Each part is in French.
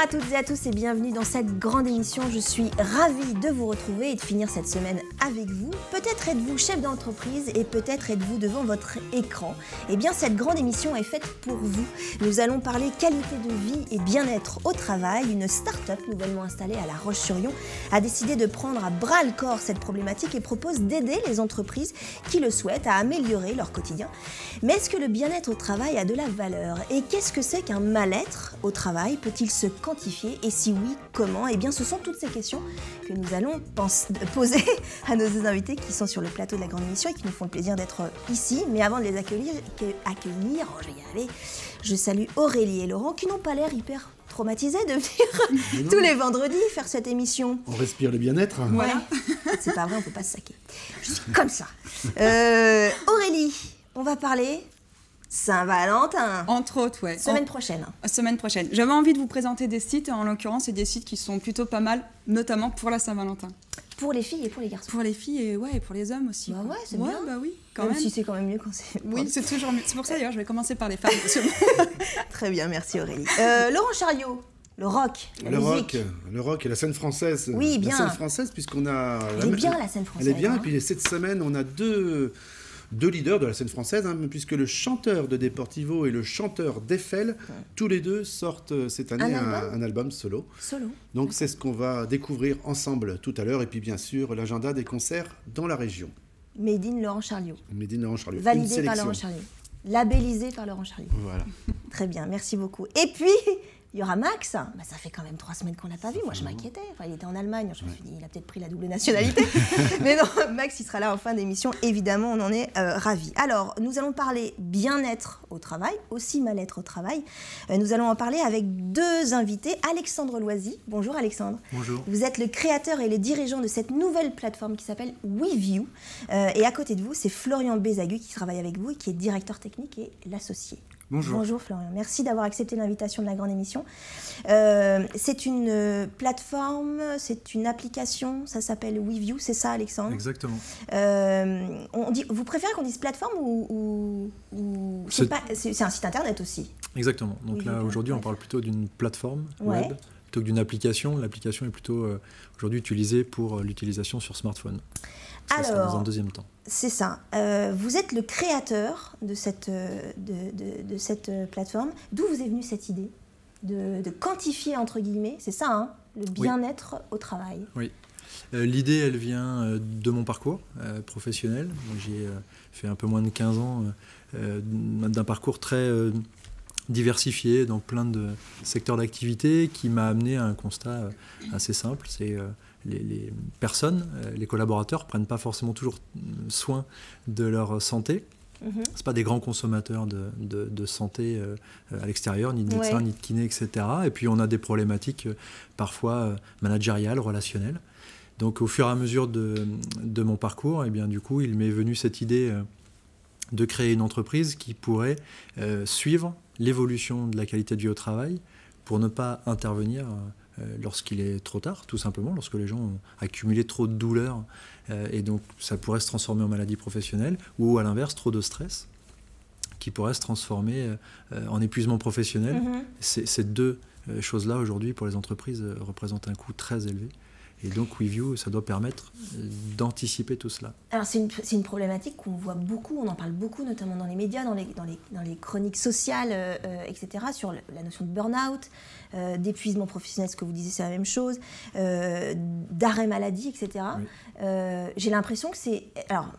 à toutes et à tous et bienvenue dans cette grande émission. Je suis ravie de vous retrouver et de finir cette semaine avec vous. Peut-être êtes-vous chef d'entreprise et peut-être êtes-vous devant votre écran. Eh bien, cette grande émission est faite pour vous. Nous allons parler qualité de vie et bien-être au travail. Une start-up nouvellement installée à La Roche-sur-Yon a décidé de prendre à bras-le-corps cette problématique et propose d'aider les entreprises qui le souhaitent à améliorer leur quotidien. Mais est-ce que le bien-être au travail a de la valeur? Et qu'est-ce que c'est qu'un mal-être au travail? Peut-il se quantifier? Et si oui, comment? Eh bien, ce sont toutes ces questions que nous allons poser à nos deux invités qui sont sur le plateau de la grande émission et qui nous font le plaisir d'être ici. Mais avant de les accueillir, je vais y arriver, je salue Aurélie et Laurent qui n'ont pas l'air hyper traumatisés de venir tous les vendredis faire cette émission. On respire le bien-être. Voilà. C'est pas vrai, on peut pas se saquer. Je suis comme ça. Aurélie, on va parler Saint-Valentin. Entre autres, ouais. Semaine prochaine. Semaine prochaine. J'avais envie de vous présenter des sites, en l'occurrence, c'est des sites qui sont plutôt pas mal, notamment pour la Saint-Valentin. Pour les filles et pour les garçons. Pour les filles et, ouais, et pour les hommes aussi. Bah ouais, c'est bien. Bah oui, quand même même. si c'est quand même mieux quand c'est... Oui, c'est toujours mieux. C'est pour ça d'ailleurs, je vais commencer par les femmes. Très bien, merci Aurélie. Laurent Chariot, le rock, la musique. Le rock et la scène française. Oui, bien. La scène française, puisqu'on a... Elle est bien, la scène française. Elle est bien, hein. et puis cette semaine, on a deux leaders de la scène française, hein, puisque le chanteur de Deportivo et le chanteur d'Eiffel, tous les deux sortent cette année un album solo. Donc c'est ce qu'on va découvrir ensemble tout à l'heure, et puis bien sûr l'agenda des concerts dans la région. Made in Laurent Chariot. Made in Laurent Chariot. Validé par Laurent Chariot. Labellisé par Laurent Chariot. Voilà. Très bien, merci beaucoup. Et puis, il y aura Max. Bah, ça fait quand même 3 semaines qu'on l'a pas vu. Moi, je m'inquiétais. Enfin, il était en Allemagne. Je me suis dit, il a peut-être pris la double nationalité. Mais non, Max, il sera là en fin d'émission. Évidemment, on en est ravis. Alors, nous allons parler bien-être au travail, aussi mal-être au travail. Nous allons en parler avec deux invités. Alexandre Loisy. Bonjour Alexandre. Bonjour. Vous êtes le créateur et le dirigeant de cette nouvelle plateforme qui s'appelle WeView. Et à côté de vous, c'est Florian Bézagu qui travaille avec vous et qui est directeur technique et l'associé. Bonjour. Bonjour Florian, merci d'avoir accepté l'invitation de la grande émission. C'est une plateforme, c'est une application, ça s'appelle WeView, c'est ça Alexandre? Exactement. Vous préférez qu'on dise plateforme ou c'est un site internet aussi? Exactement, donc WeView, là aujourd'hui on parle plutôt d'une plateforme web plutôt que d'une application. L'application est plutôt aujourd'hui utilisée pour l'utilisation sur smartphone. Ça sera dans un deuxième temps. C'est ça. Vous êtes le créateur de cette plateforme. D'où vous est venue cette idée de quantifier, entre guillemets, c'est ça, hein, le bien-être au travail? Oui. L'idée, elle vient de mon parcours professionnel. J'ai fait un peu moins de 15 ans d'un parcours très diversifié dans plein de secteurs d'activité qui m'a amené à un constat assez simple. C'est les personnes, les collaborateurs prennent pas forcément toujours soin de leur santé. C'est pas des grands consommateurs de santé à l'extérieur, ni de médecins, ni de kinés, etc. Et puis on a des problématiques parfois managériales, relationnelles. Donc au fur et à mesure de mon parcours, et bien, du coup, il m'est venu cette idée de créer une entreprise qui pourrait suivre l'évolution de la qualité de vie au travail pour ne pas intervenir lorsqu'il est trop tard, tout simplement, lorsque les gens ont accumulé trop de douleurs et donc ça pourrait se transformer en maladie professionnelle, ou à l'inverse, trop de stress qui pourrait se transformer en épuisement professionnel. Ces deux choses-là, aujourd'hui, pour les entreprises, représentent un coût très élevé. Et donc, WeView, ça doit permettre d'anticiper tout cela. Alors, c'est une problématique qu'on voit beaucoup, on en parle beaucoup, notamment dans les médias, dans les chroniques sociales, etc., sur la notion de burn-out, d'épuisement professionnel, ce que vous disiez, c'est la même chose, d'arrêt maladie, etc. Oui. J'ai l'impression que c'est... Alors,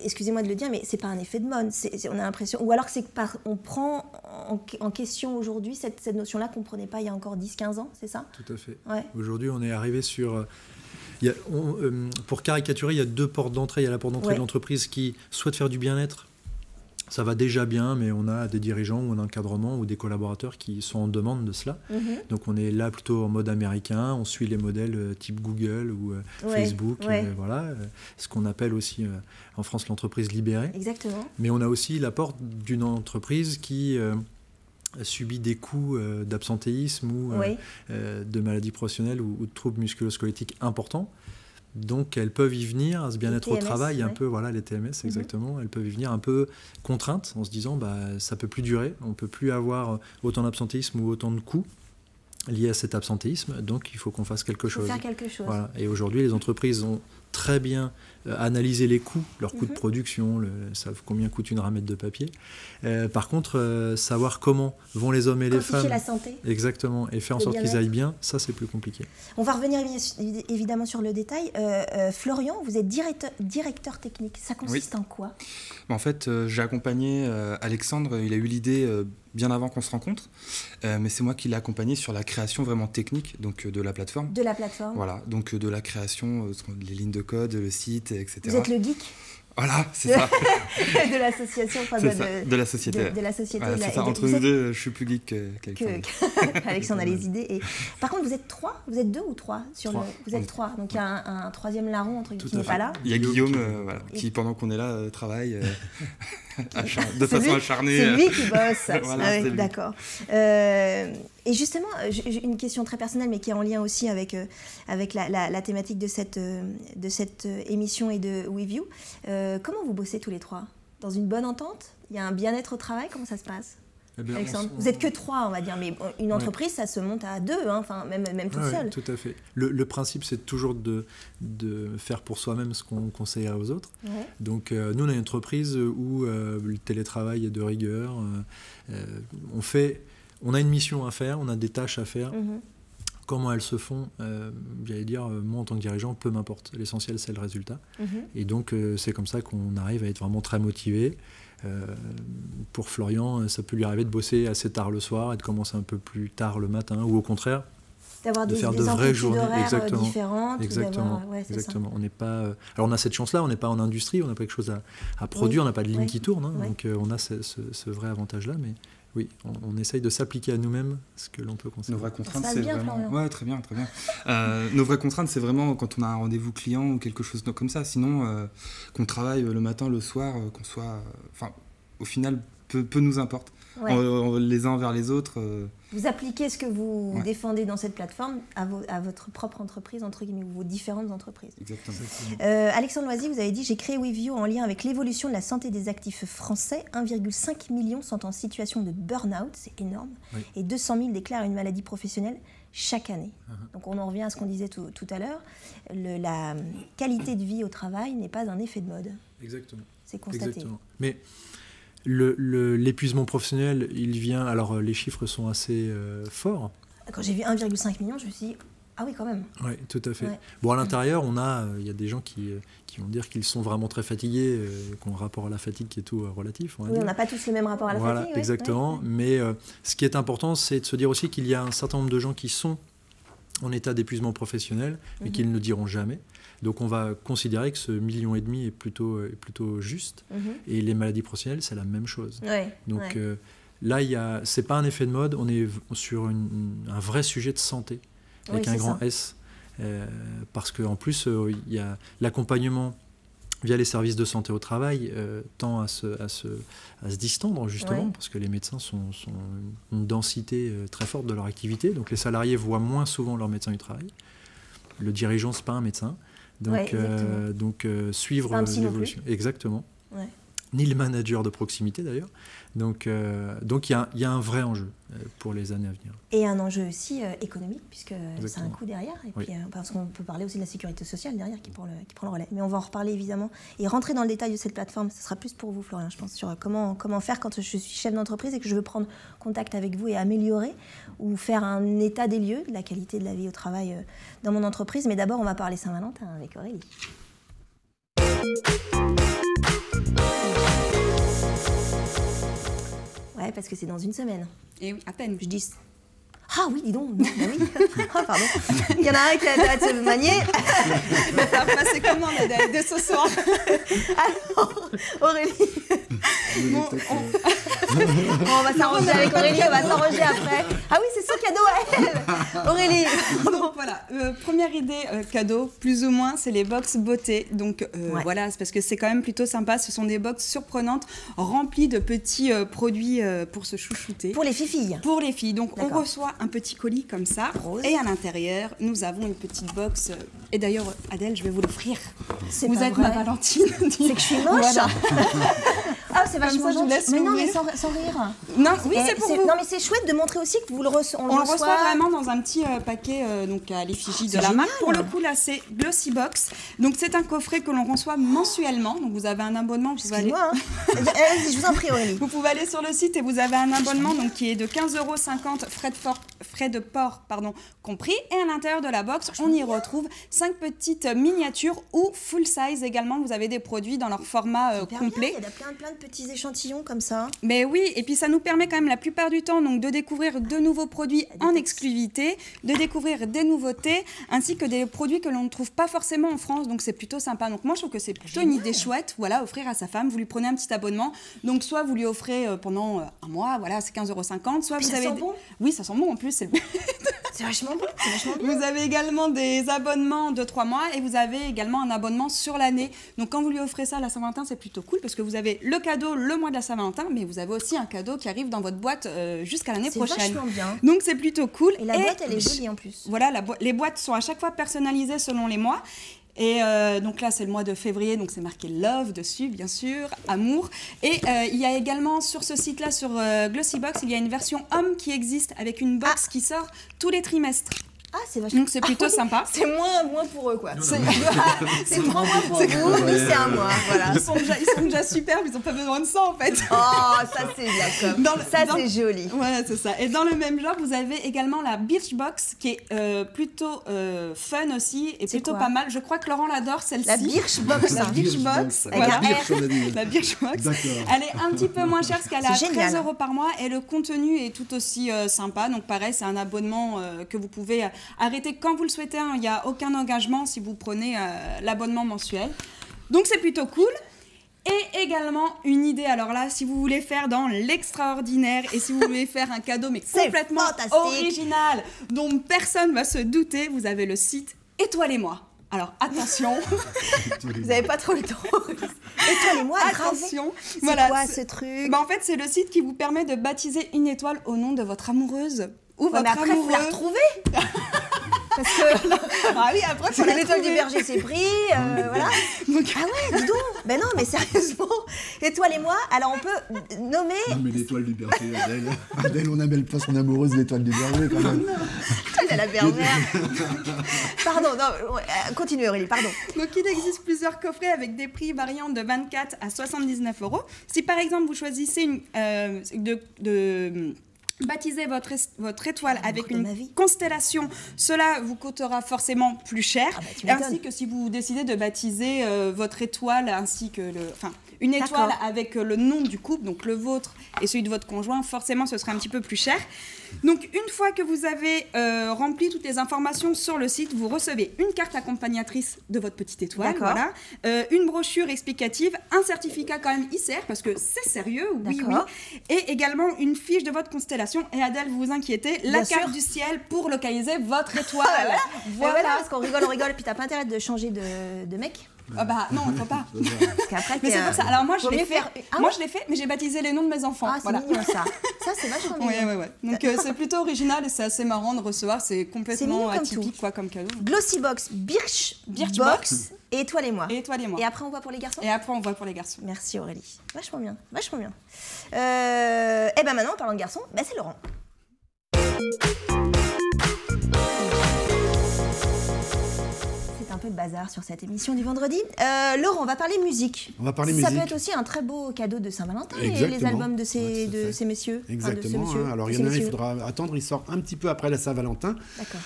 excusez-moi de le dire, mais c'est pas un effet de mode. On a l'impression, ou alors c'est on prend en question aujourd'hui cette notion-là qu'on ne prenait pas il y a encore 10-15 ans, c'est ça? Tout à fait. Ouais. Aujourd'hui, on est arrivé sur... pour caricaturer, il y a deux portes d'entrée. Il y a la porte d'entrée de l'entreprise qui souhaite faire du bien-être. Ça va déjà bien, mais on a des dirigeants ou un encadrement ou des collaborateurs qui sont en demande de cela. Donc on est là plutôt en mode américain, on suit les modèles type Google ou Facebook, voilà, ce qu'on appelle aussi en France l'entreprise libérée. Exactement. Mais on a aussi la porte d'une entreprise qui subit des coûts d'absentéisme ou de maladies professionnelles ou de troubles musculo-squelettiques importants. Donc elles peuvent y venir à ce bien-être au travail, un peu, voilà, les TMS exactement, elles peuvent y venir un peu contraintes en se disant ça peut plus durer, on peut plus avoir autant d'absentéisme ou autant de coûts. liées à cet absentéisme, donc il faut qu'on fasse quelque chose. Il faut faire quelque chose. Voilà. Et aujourd'hui, les entreprises ont très bien analysé les coûts, leurs coûts de production, savent combien coûte une ramette de papier. Par contre, savoir comment vont les hommes et les femmes... la santé. Exactement, et faire en sorte qu'ils aillent bien, ça c'est plus compliqué. On va revenir évidemment sur le détail. Florian, vous êtes directeur technique. Ça consiste en quoi? En fait, j'ai accompagné Alexandre, il a eu l'idée bien avant qu'on se rencontre, mais c'est moi qui l'ai accompagné sur la création vraiment technique donc, de la plateforme. De la plateforme. Voilà, donc de la création, les lignes de code, le site, etc. Vous êtes le geek? Voilà, c'est ça. De l'association. Enfin, de la société. De la société. Voilà, c'est ça. Entre nous deux, je suis plus geek qu'Alexandre. Alexandre a les idées. Et... Par contre, vous êtes 3? Vous êtes 2 ou 3 sur trois. Vous êtes 3. Donc il y a un troisième larron entre qui n'est pas là. Il y a Guillaume qui, pendant qu'on est là, travaille de façon acharnée. C'est lui qui bosse. Voilà, d'accord. Et justement, j'ai une question très personnelle, mais qui est en lien aussi avec la thématique de cette émission et de WeView. Comment vous bossez tous les 3? Dans une bonne entente? Il y a un bien-être au travail? Comment ça se passe? Alexandre, vous n'êtes que 3, on va dire, mais une entreprise, ça se monte à 2, hein, même toute seule. Tout à fait. Le principe, c'est toujours de faire pour soi-même ce qu'on conseillerait aux autres. Ouais. Donc, nous, on a une entreprise où le télétravail est de rigueur. On a une mission à faire, on a des tâches à faire. Comment elles se font, j'allais dire, moi en tant que dirigeant, peu m'importe. L'essentiel, c'est le résultat. Et donc, c'est comme ça qu'on arrive à être vraiment très motivé. Pour Florian, ça peut lui arriver de bosser assez tard le soir et de commencer un peu plus tard le matin, ou au contraire, de faire de vraies journées différentes. Exactement. On n'est pas. Alors on a cette chance-là, on n'est pas en industrie, on n'a pas quelque chose à produire, on n'a pas de ligne qui tourne, hein, donc on a ce vrai avantage-là, mais. Oui, on essaye de s'appliquer à nous-mêmes ce que l'on peut conseiller. Nos vraies contraintes, c'est vraiment... Ouais, très bien. Nos vraies contraintes, c'est vraiment quand on a un rendez-vous client ou quelque chose comme ça. Sinon, qu'on travaille le matin, le soir, qu'on soit... Enfin, au final, peu nous importe. Les uns vers les autres. Vous appliquez ce que vous défendez dans cette plateforme à votre propre entreprise, entre guillemets, ou vos différentes entreprises. Exactement. Alexandre Loisy, vous avez dit « J'ai créé WeView en lien avec l'évolution de la santé des actifs français. 1,5 million sont en situation de burn-out, c'est énorme, et 200 000 déclarent une maladie professionnelle chaque année. Donc on en revient à ce qu'on disait tout à l'heure. La qualité de vie au travail n'est pas un effet de mode. Exactement. C'est constaté. Exactement. Mais... L'épuisement professionnel, il vient... Alors, les chiffres sont assez forts. Quand j'ai vu 1,5 million, je me suis dit, ah oui, quand même. Oui, tout à fait. Ouais. Bon, à l'intérieur, il y a des gens qui vont dire qu'ils sont vraiment très fatigués, qui ont un rapport à la fatigue qui est tout relatif. On n'a pas tous le même rapport à la fatigue. Exactement. Mais ce qui est important, c'est de se dire aussi qu'il y a un certain nombre de gens qui sont en état d'épuisement professionnel, mais qu'ils ne le diront jamais. Donc on va considérer que ce 1,5 million est plutôt juste. Et les maladies professionnelles, c'est la même chose. Donc là, c'est pas un effet de mode, on est sur un vrai sujet de santé, avec un grand S. Parce qu'en plus, il y a l'accompagnement via les services de santé au travail tend à se distendre, justement, parce que les médecins sont une densité très forte de leur activité. Donc les salariés voient moins souvent leur médecin du travail. Le dirigeant, ce n'est pas un médecin. Donc, suivre l'évolution. Exactement. Ouais. Ni le manager de proximité, d'ailleurs. Donc il y a un vrai enjeu pour les années à venir. Et un enjeu aussi économique, puisque c'est un coût derrière. Et puis, parce qu'on peut parler aussi de la sécurité sociale derrière qui prend le relais. Mais on va en reparler, évidemment. Et rentrer dans le détail de cette plateforme, ce sera plus pour vous, Florian, je pense, sur comment faire quand je suis chef d'entreprise et que je veux prendre contact avec vous et améliorer ou faire un état des lieux de la qualité de la vie au travail dans mon entreprise. Mais d'abord, on va parler Saint-Valentin avec Aurélie. Ouais, parce que c'est dans une semaine. Et oui, à peine. Je dis... Ah oui, dis donc. Non, bah oui. Ah, pardon. Il y en a un qui a hâte de se manier. Ça va passer comment, Nadège, de ce soir? Alors, Aurélie. On va s'arranger avec Aurélie, on va s'arranger après. Ah oui, c'est son cadeau à elle. Aurélie. Donc voilà, première idée cadeau, plus ou moins, c'est les box beauté. Donc voilà, c'est parce que c'est quand même plutôt sympa. Ce sont des box surprenantes, remplies de petits produits pour se chouchouter. Pour les filles. Pour les filles. Donc on reçoit un petit colis comme ça. Rose. Et à l'intérieur, nous avons une petite box. Et d'ailleurs, Adèle, je vais vous l'offrir. Vous êtes ma Valentine. C'est que je suis moche. Voilà. Ah, c'est vachement gentil. Mais non, mais sans rire. Non, oui, c'est pour vous. Non, mais c'est chouette de montrer aussi que vous le reçoit. On le reçoit vraiment dans un petit paquet donc à l'effigie de la marque. Pour le coup, là, c'est Glossy Box. Donc, c'est un coffret que l'on reçoit mensuellement. Donc, vous avez un abonnement. Excuse-moi. Je vous en prie, Aurélie. Vous pouvez aller sur le site et vous avez un abonnement donc, qui est de 15,50 €, frais de port compris. Et à l'intérieur de la box, on y retrouve 5 petites miniatures ou full size également. Vous avez des produits dans leur format complet. Il y a plein de petits échantillons comme ça. Mais oui, et puis ça nous permet quand même la plupart du temps donc, de découvrir de nouveaux produits en exclusivité, de découvrir des nouveautés, ainsi que des produits que l'on ne trouve pas forcément en France. Donc c'est plutôt sympa. Donc moi je trouve que c'est plutôt une idée chouette. Voilà, offrir à sa femme. Vous lui prenez un petit abonnement. Donc soit vous lui offrez pendant un mois, voilà, c'est 15,50 €. Soit vous avez. Ça sent bon. Oui, ça sent bon en plus. C'est vachement bon. Vous avez également des abonnements de 3 mois et vous avez également un abonnement sur l'année. Donc quand vous lui offrez ça à la Saint-Valentin, c'est plutôt cool parce que vous avez le cadeau le mois de la Saint-Valentin, mais vous avez aussi un cadeau qui arrive dans votre boîte jusqu'à l'année prochaine. C'est vachement bien. Donc c'est plutôt cool. Et la boîte, elle est jolie en plus. Voilà, les boîtes sont à chaque fois personnalisées selon les mois. Et donc là, c'est le mois de février, donc c'est marqué Love dessus, bien sûr, amour. Et il y a également sur ce site-là, sur Glossy Box, il y a une version homme qui existe avec une box qui sort tous les trimestres. Ah, c'est vachement. Donc c'est plutôt sympa. C'est moins pour eux, quoi. C'est 3 mois pour vous, mais c'est 1 mois. Voilà. Ils sont déjà superbes, ils n'ont pas besoin de ça en fait. Oh, ça c'est bien comme. C'est joli. Voilà, c'est ça. Et dans le même genre, vous avez également la Birchbox qui est plutôt fun aussi et plutôt pas mal. Je crois que Laurent l'adore celle-ci. La Birchbox. La Birchbox. Voilà. La Birchbox. Elle est un petit peu moins chère parce qu'elle est à 13 € par mois et le contenu est tout aussi sympa. Donc pareil, c'est un abonnement que vous pouvez arrêtez quand vous le souhaitez, hein. Il n'y a aucun engagement si vous prenez l'abonnement mensuel. Donc c'est plutôt cool. Et également une idée, alors là, si vous voulez faire dans l'extraordinaire et si vous voulez faire un cadeau mais complètement original dont personne va se douter, vous avez le site Étoilez-moi. Alors attention, vous n'avez pas trop le temps. Étoilez-moi, attention. C'est voilà, quoi ce truc? En fait, c'est le site qui vous permet de baptiser une étoile au nom de votre amoureuse. Ou votre après, amoureux. Faut la retrouver. Parce que ah oui, après faut l'étoile du berger c'est pris, voilà. Donc, ah ouais, dis donc. Ben non, mais sérieusement, Étoilez-moi. Alors on peut nommer. Non mais l'étoile du berger, Adèle, on n'appelle pas son amoureuse l'étoile du berger quand même. Elle a la bergère. Pardon, non, continuez Aurélie, pardon. Donc il existe plusieurs coffrets avec des prix variant de 24 à 79 €. Si par exemple vous choisissez de baptiser votre étoile avec une constellation, cela vous coûtera forcément plus cher. Ainsi que si vous décidez de baptiser votre étoile ainsi que une étoile avec le nom du couple, donc le vôtre et celui de votre conjoint, forcément ce sera un petit peu plus cher. Donc une fois que vous avez rempli toutes les informations sur le site, vous recevez une carte accompagnatrice de votre petite étoile, voilà, une brochure explicative, un certificat quand même ICR parce que c'est sérieux, oui, et également une fiche de votre constellation. Et Adèle, vous vous inquiétez, la carte du ciel pour localiser votre étoile. Voilà, parce qu'on rigole, puis t'as pas intérêt de changer de mec. Ah bah non, il faut pas. Parce qu'après, mais c'est pour ça. Alors moi, je l'ai fait. Moi, je l'ai fait, mais j'ai baptisé les noms de mes enfants. Ah, c'est mignon ça. Ça, c'est vachement mignon. Ouais. Donc c'est plutôt original et c'est assez marrant de recevoir. C'est complètement atypique quoi comme cadeau. Glossy Box, Birchbox et Étoilez-moi. Et après, on voit pour les garçons. Merci Aurélie. Vachement bien. Et ben maintenant, en parlant de garçons, c'est Laurent. Un peu de bazar sur cette émission du vendredi. Laurent, on va parler musique. Ça peut être aussi un très beau cadeau de Saint-Valentin, les albums de ces messieurs. Exactement. Alors il y en a un, il faudra attendre, il sort un petit peu après la Saint-Valentin. D'accord.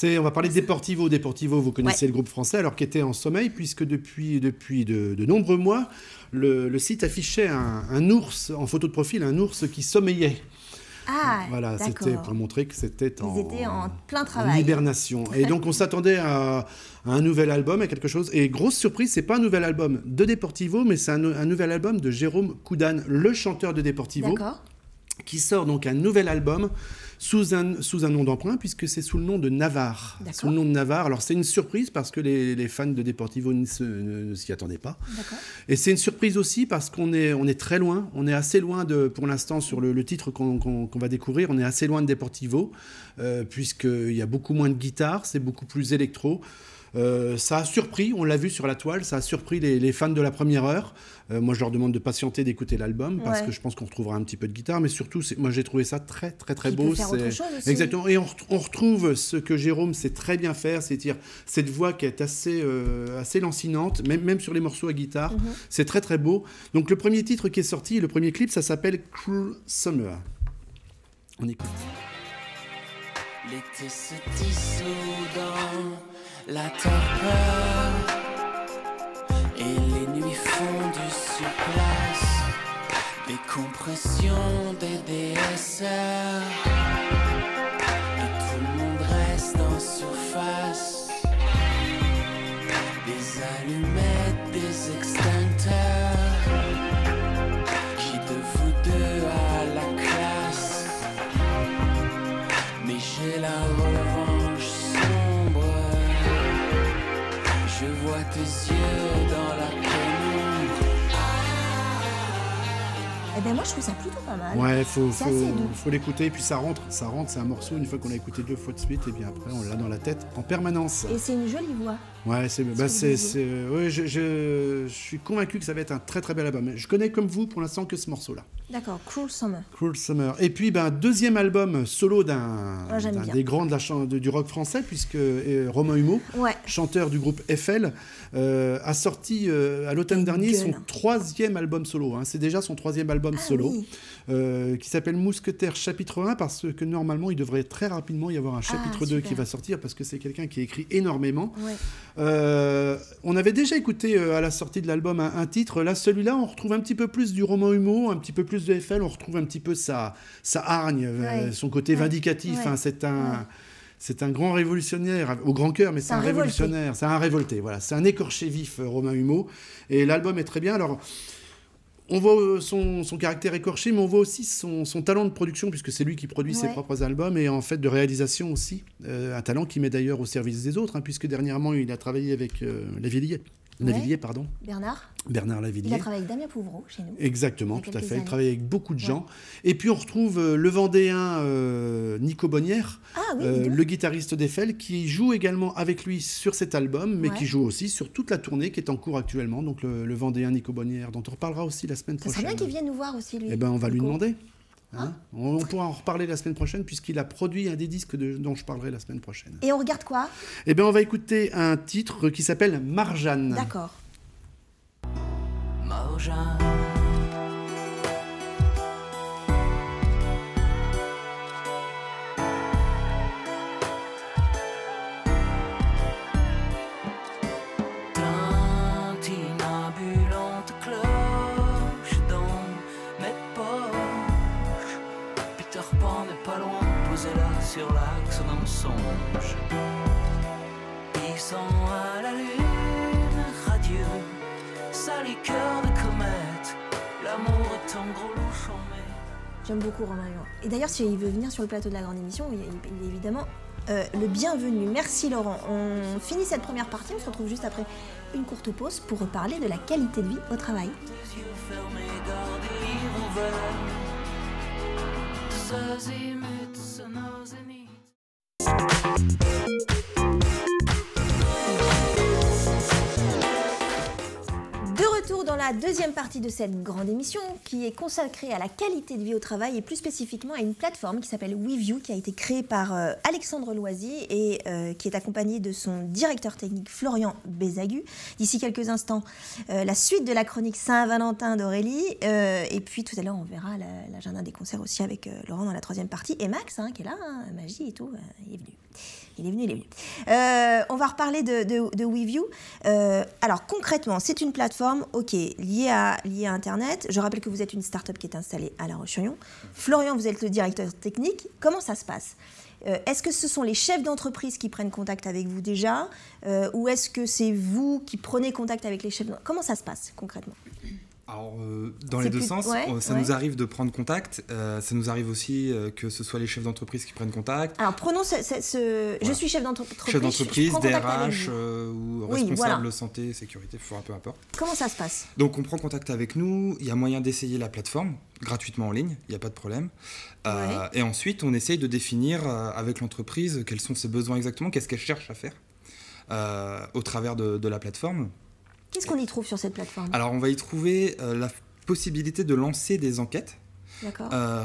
On va parler de Deportivo. Deportivo, vous connaissez le groupe français, alors qui était en sommeil, puisque depuis de nombreux mois, le site affichait un ours, en photo de profil, un ours qui sommeillait. Ah, voilà, c'était pour montrer que c'était ils étaient en plein travail. En hibernation. Et donc on s'attendait à un nouvel album, à quelque chose. Et grosse surprise, c'est pas un nouvel album de Deportivo, mais c'est un nouvel album de Jérôme Koudane, le chanteur de Deportivo, qui sort donc un nouvel album sous un nom d'emprunt, puisque c'est sous le nom de Navarre. Sous le nom de Navarre. Alors c'est une surprise parce que les fans de Deportivo ne s'y attendaient pas. Et c'est une surprise aussi parce qu'on est très loin. On est assez loin pour l'instant sur le titre qu'on va découvrir. On est assez loin de Deportivo, puisqu'il y a beaucoup moins de guitare, c'est beaucoup plus électro. Ça a surpris, on l'a vu sur la toile, ça a surpris les fans de la première heure. Moi, je leur demande de patienter, d'écouter l'album, parce que je pense qu'on retrouvera un petit peu de guitare, mais surtout, moi, j'ai trouvé ça très, très, très beau. Peut faire autre chose aussi. Exactement. Et on retrouve ce que Jérôme sait très bien faire, c'est-à-dire cette voix qui est assez lancinante, même sur les morceaux à guitare. C'est très, très beau. Donc, le premier titre qui est sorti, le premier clip, ça s'appelle Cruel Summer. On écoute. L'été se dissout dans la torpeur et les nuits fondues sur place, décompression des DSR et tout le monde reste en surface, des allumettes, des extincteurs, qui de vous deux a la classe, mais j'ai la revanche sombre. Je vois tes yeux dans la pénombre. Eh ben moi je trouve ça plutôt pas mal. Ouais, faut l'écouter, et puis ça rentre, c'est un morceau, une fois qu'on l'a écouté 2 fois de suite, et bien après on l'a dans la tête en permanence. Et c'est une jolie voix. Ouais, je suis convaincu que ça va être un très très bel album. Je connais comme vous pour l'instant que ce morceau-là. D'accord, Cruel Summer. Cruel Summer. Et puis deuxième album solo d'un des grands du rock français, puisque Romain Humeau, chanteur du groupe Eiffel, a sorti à l'automne dernier son 3e album solo. C'est déjà son 3e album solo, qui s'appelle Mousquetaire chapitre 1, parce que normalement il devrait très rapidement y avoir un chapitre 2 qui va sortir, parce que c'est quelqu'un qui écrit énormément. On avait déjà écouté à la sortie de l'album un titre. Là, celui-là, on retrouve un petit peu plus du Romain Humeau, un petit peu plus de Eiffel, on retrouve un petit peu sa hargne, son côté vindicatif. C'est un grand révolutionnaire, au grand cœur, mais c'est un révolutionnaire, c'est un révolté. Voilà, c'est un écorché vif, Romain Humeau. Et l'album est très bien. Alors, on voit son caractère écorché, mais on voit aussi son talent de production, puisque c'est lui qui produit ses propres albums, et en fait de réalisation aussi. Un talent qu'il met d'ailleurs au service des autres, puisque dernièrement il a travaillé avec Lavilliers. Bernard Lavilliers. Il a travaillé avec Damien Pouvreau chez nous. Exactement, tout à fait. Il travaille avec beaucoup de gens. Et puis on retrouve le Vendéen Nico Bonnière, le guitariste d'Eiffel, qui joue également avec lui sur cet album, mais qui joue aussi sur toute la tournée qui est en cours actuellement. Donc le Vendéen Nico Bonnière, dont on reparlera aussi la semaine prochaine. Ça serait bien qu'il vienne nous voir aussi, lui. Eh ben, on va lui demander. On pourra en reparler la semaine prochaine, puisqu'il a produit un des disques dont je parlerai la semaine prochaine. Et on regarde quoi? Eh bien, on va écouter un titre qui s'appelle Marjane. D'accord. Marjane. Tintinabulante cloche dans mes poches. Peter Pan n'est pas loin, posé là sur l'axe d'un songe. Pissant à la lune, radieux, sa liqueur de comète. L'amour est un gros louchon, mais... J'aime beaucoup Romain Humeau. Et d'ailleurs, s'il veut venir sur le plateau de la grande émission, il est évidemment le bienvenu. Merci Laurent. On finit cette première partie, on se retrouve juste après une courte pause pour reparler de la qualité de vie au travail. Les yeux fermés, garde les livres ouverts. Tous azimuts, sonores zéniths. Dans la deuxième partie de cette grande émission qui est consacrée à la qualité de vie au travail et plus spécifiquement à une plateforme qui s'appelle WeView, qui a été créée par Alexandre Loisy et qui est accompagné de son directeur technique Florian Bézagu. D'ici quelques instants, la suite de la chronique Saint-Valentin d'Aurélie et puis tout à l'heure on verra l'agenda des concerts aussi avec Laurent dans la troisième partie et Max qui est là, Magie et tout, il est venu. On va reparler de WeView. Alors concrètement, c'est une plateforme liée à Internet. Je rappelle que vous êtes une start-up qui est installée à La Roche-sur-Yon. Florian, vous êtes le directeur technique. Comment ça se passe ? Est-ce que ce sont les chefs d'entreprise qui prennent contact avec vous déjà ou est-ce que c'est vous qui prenez contact avec les chefs d'entreprise ? Comment ça se passe concrètement ? Alors, dans les deux sens, ça nous arrive de prendre contact. Ça nous arrive aussi que ce soit les chefs d'entreprise qui prennent contact. Alors, prenons je suis chef d'entreprise. Chef d'entreprise, DRH ou responsable santé, sécurité, peu importe. Comment ça se passe ? Donc, on prend contact avec nous. Il y a moyen d'essayer la plateforme gratuitement en ligne. Il n'y a pas de problème. Et ensuite, on essaye de définir avec l'entreprise quels sont ses besoins exactement, qu'est-ce qu'elle cherche à faire. au travers de la plateforme. Qu'est-ce qu'on y trouve sur cette plateforme? Alors, on va y trouver la possibilité de lancer des enquêtes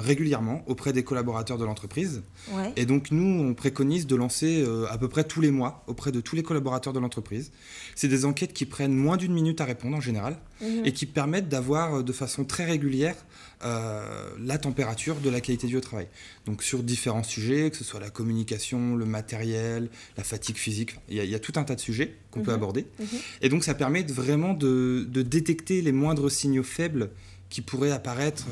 régulièrement auprès des collaborateurs de l'entreprise. Ouais. Et donc, nous, on préconise de lancer à peu près tous les mois auprès de tous les collaborateurs de l'entreprise. C'est des enquêtes qui prennent moins d'1 minute à répondre en général et qui permettent d'avoir de façon très régulière la température de la qualité de vie au travail. Donc, sur différents sujets, que ce soit la communication, le matériel, la fatigue physique, il y a tout un tas de sujets qu'on peut aborder. Et donc, ça permet vraiment de détecter les moindres signaux faibles qui pourraient apparaître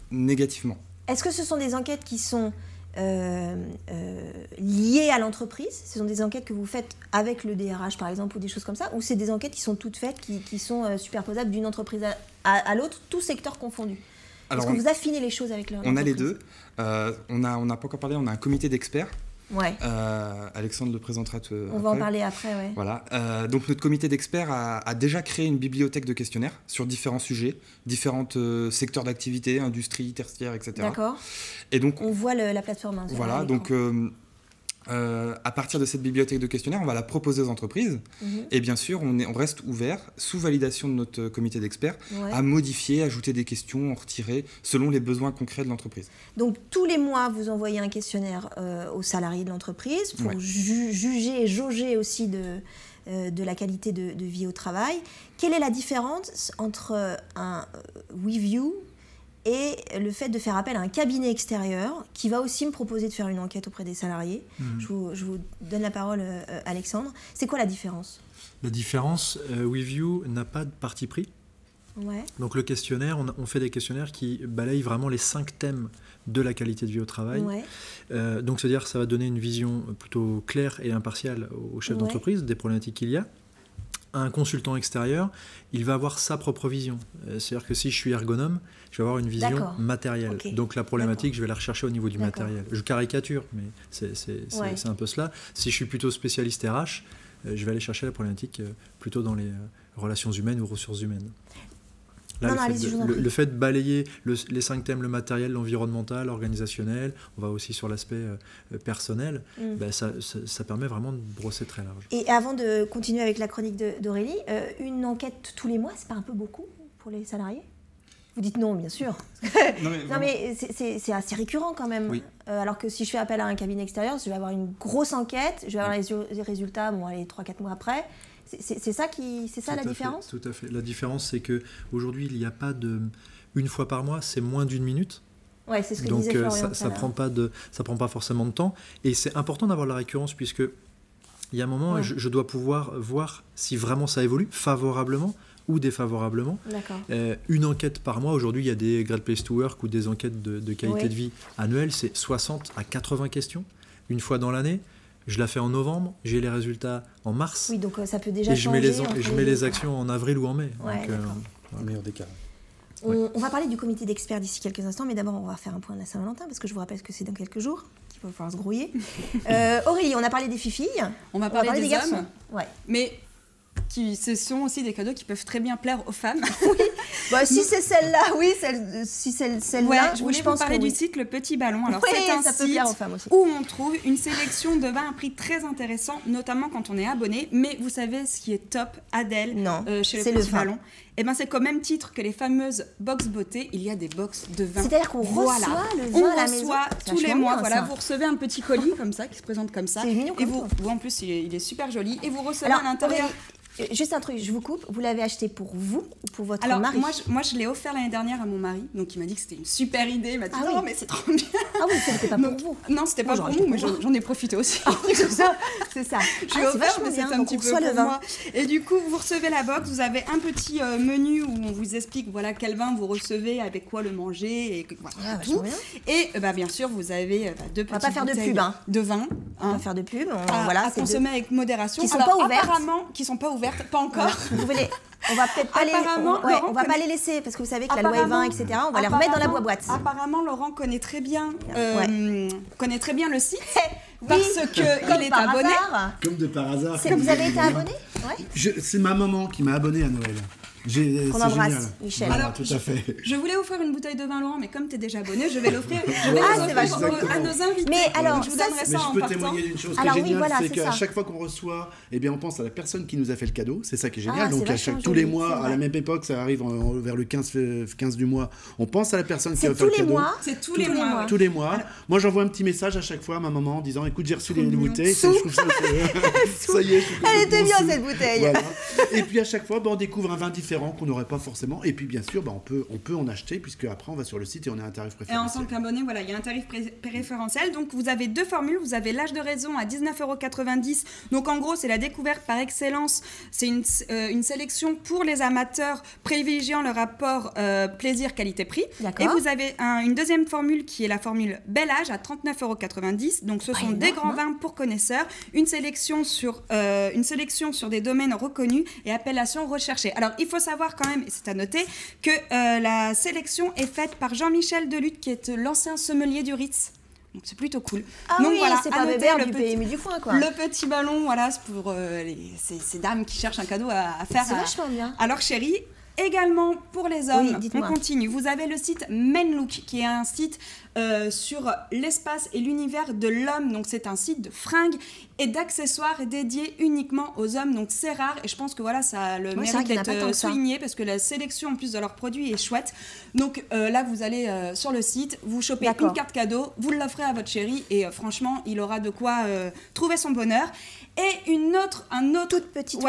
négativement. Est-ce que ce sont des enquêtes qui sont liées à l'entreprise? Ce sont des enquêtes que vous faites avec le DRH, par exemple, ou des choses comme ça? Ou c'est des enquêtes qui sont toutes faites, qui sont superposables d'une entreprise à l'autre, tout secteur confondu? Est-ce que vous affinez les choses avec l'entreprise? On a les deux. On n'a pas encore parlé, on a un comité d'experts. Ouais. Alexandre le présentera On va en parler après, ouais. Voilà. Donc notre comité d'experts a déjà créé une bibliothèque de questionnaires sur différents sujets, différents secteurs d'activité, industrie, tertiaire, etc. D'accord. Et donc on voit la plateforme. Hein, voilà. Donc à partir de cette bibliothèque de questionnaires, on va la proposer aux entreprises. Et bien sûr, on reste ouvert, sous validation de notre comité d'experts, à modifier, ajouter des questions, en retirer, selon les besoins concrets de l'entreprise. Donc, tous les mois, vous envoyez un questionnaire aux salariés de l'entreprise pour juger et jauger aussi de la qualité de vie au travail. Quelle est la différence entre un WeView et le fait de faire appel à un cabinet extérieur qui va aussi me proposer de faire une enquête auprès des salariés? Je vous donne la parole, Alexandre. C'est quoi la différence? La différence, WeView n'a pas de parti pris. Ouais. Donc le questionnaire, on fait des questionnaires qui balayent vraiment les 5 thèmes de la qualité de vie au travail. Ouais. Donc c'est-à-dire que ça va donner une vision plutôt claire et impartiale au chef d'entreprise des problématiques qu'il y a. Un consultant extérieur, il va avoir sa propre vision. C'est-à-dire que si je suis ergonome, je vais avoir une vision matérielle. Okay. Donc la problématique, je vais la rechercher au niveau du matériel. Je caricature, mais c'est un peu cela. Si je suis plutôt spécialiste RH, je vais aller chercher la problématique plutôt dans les relations humaines ou ressources humaines. Là, le fait de balayer les 5 thèmes, le matériel, l'environnemental, l'organisationnel, on va aussi sur l'aspect personnel, ça permet vraiment de brosser très large. Et avant de continuer avec la chronique d'Aurélie, une enquête tous les mois, c'est pas un peu beaucoup pour les salariés? Vous dites non, bien sûr. Non, mais c'est assez récurrent quand même. Oui. Alors que si je fais appel à un cabinet extérieur, je vais avoir une grosse enquête, je vais avoir les résultats 3-4 mois après. C'est ça la différence? Tout à fait. La différence, c'est qu'aujourd'hui, il n'y a pas une fois par mois, c'est moins d'1 minute. Ouais, c'est ce que disait Florian. Donc ça prend pas forcément de temps. Et c'est important d'avoir la récurrence, puisque il y a un moment, je dois pouvoir voir si vraiment ça évolue favorablement ou défavorablement. Une enquête par mois, aujourd'hui il y a des Great Place to Work ou des enquêtes de qualité de vie annuelles, c'est 60 à 80 questions, une fois dans l'année. Je la fais en novembre, j'ai les résultats en mars. Oui, donc ça peut déjà changer. Et je mets les actions en avril ou en mai. Ouais, le meilleur des cas. On va parler du comité d'experts d'ici quelques instants, mais d'abord on va faire un point de la Saint-Valentin, parce que je vous rappelle que c'est dans quelques jours qu'il va falloir se grouiller. Aurélie, on a parlé des filles. On va parler des garçons. Hommes. Ouais. Mais ce sont aussi des cadeaux qui peuvent très bien plaire aux femmes. Oui. Si c'est celle-là, oui. Si c'est celle-là, je pense parler du site Le Petit Ballon. Alors, c'est un site où on trouve une sélection de vins à un prix très intéressant, notamment quand on est abonné. Mais vous savez ce qui est top, Adèle, chez Le Petit Ballon? Eh ben, c'est qu'au même titre que les fameuses box beauté, il y a des box de vin. C'est-à-dire qu'on reçoit le vin à la maison. On reçoit tous les mois. Vous recevez un petit colis comme ça, qui se présente comme ça. C'est mignon comme ça. En plus, il est super joli. Et vous recevez à l'intérieur... Juste un truc, je vous coupe. Vous l'avez acheté pour vous ou pour votre mari? Moi, je l'ai offert l'année dernière à mon mari. Donc, il m'a dit que c'était une super idée. Il m'a dit non, mais c'est trop bien. Ah oui, c'était pas pour vous. Non, c'était pas pour nous, mais j'en ai profité aussi. C'est ça. J'ai offert, mais c'est un petit peu pour moi. Et du coup, vous recevez la box. Vous avez un petit menu où on vous explique quel vin vous recevez, avec quoi le manger et tout. Et bien sûr, vous avez 2 petites bouteilles. On va pas faire de pub, de vin. On va faire de pub. À consommer avec modération. Qui sont pas ouvertes. Apparemment, qui sont pas ouvertes. Pas encore. On va peut-être pas pas les laisser parce que vous savez que la loi E20, etc. On va les remettre dans la boîte. Apparemment, Laurent connaît très bien le site parce qu'il est abonné. Comme de par hasard. Vous avez été abonné? C'est ma maman qui m'a abonné à Noël. qu'on embrasse, Michel. Alors, tout à fait. Je voulais offrir une bouteille de vin Laurent, mais comme tu es déjà abonné, je vais l'offrir à nos invités. Mais alors, je vous donnerai ça en peux partant. témoigner d'une chose qui est géniale, c'est qu'à chaque fois qu'on reçoit, eh bien, on pense à la personne qui nous a fait le cadeau. C'est ça qui est génial. Donc, tous les mois, à la même époque, ça arrive vers le 15 du mois, on pense à la personne qui a fait le cadeau. C'est tous les mois. Tous les mois. Moi, j'envoie un petit message à chaque fois à ma maman en disant, écoute, j'ai reçu les bouteilles. Je trouve ça, ça y est. Elle était bien cette bouteille. Voilà. Et puis à chaque fois, on découvre un vin différent qu'on n'aurait pas forcément. Et puis bien sûr, on peut en acheter, puisque après on va sur le site et on a un tarif préférentiel. Et en tant qu'abonné, voilà, il y a un tarif préférentiel. Donc vous avez 2 formules. Vous avez l'âge de raison à 19,90 €. Donc en gros, c'est la découverte par excellence. C'est une sélection pour les amateurs privilégiant le rapport plaisir-qualité-prix. Et vous avez une deuxième formule qui est la formule bel âge à 39,90 €. Donc ce sont des grands vins pour connaisseurs. Une sélection sur des domaines reconnus et appellations recherchées. Alors, il faut savoir quand même, et c'est à noter, que la sélection est faite par Jean-Michel Delutte, qui est l'ancien sommelier du Ritz. Donc, c'est plutôt cool. Ah donc, oui, voilà, c'est pas Bébert du PMU du coin, quoi. Le petit ballon, voilà, c'est pour ces dames qui cherchent un cadeau à faire à leur chéri. Également pour les hommes, on continue. Vous avez le site Menlook, qui est un site sur l'espace et l'univers de l'homme. Donc c'est un site de fringues et d'accessoires dédié uniquement aux hommes. Donc c'est rare et je pense que voilà, ça a le mérite d'être souligné parce que la sélection en plus de leurs produits est chouette. Donc là, vous allez sur le site, vous chopez une carte cadeau, vous l'offrez à votre chéri et franchement, il aura de quoi trouver son bonheur. Et un autre toute petite,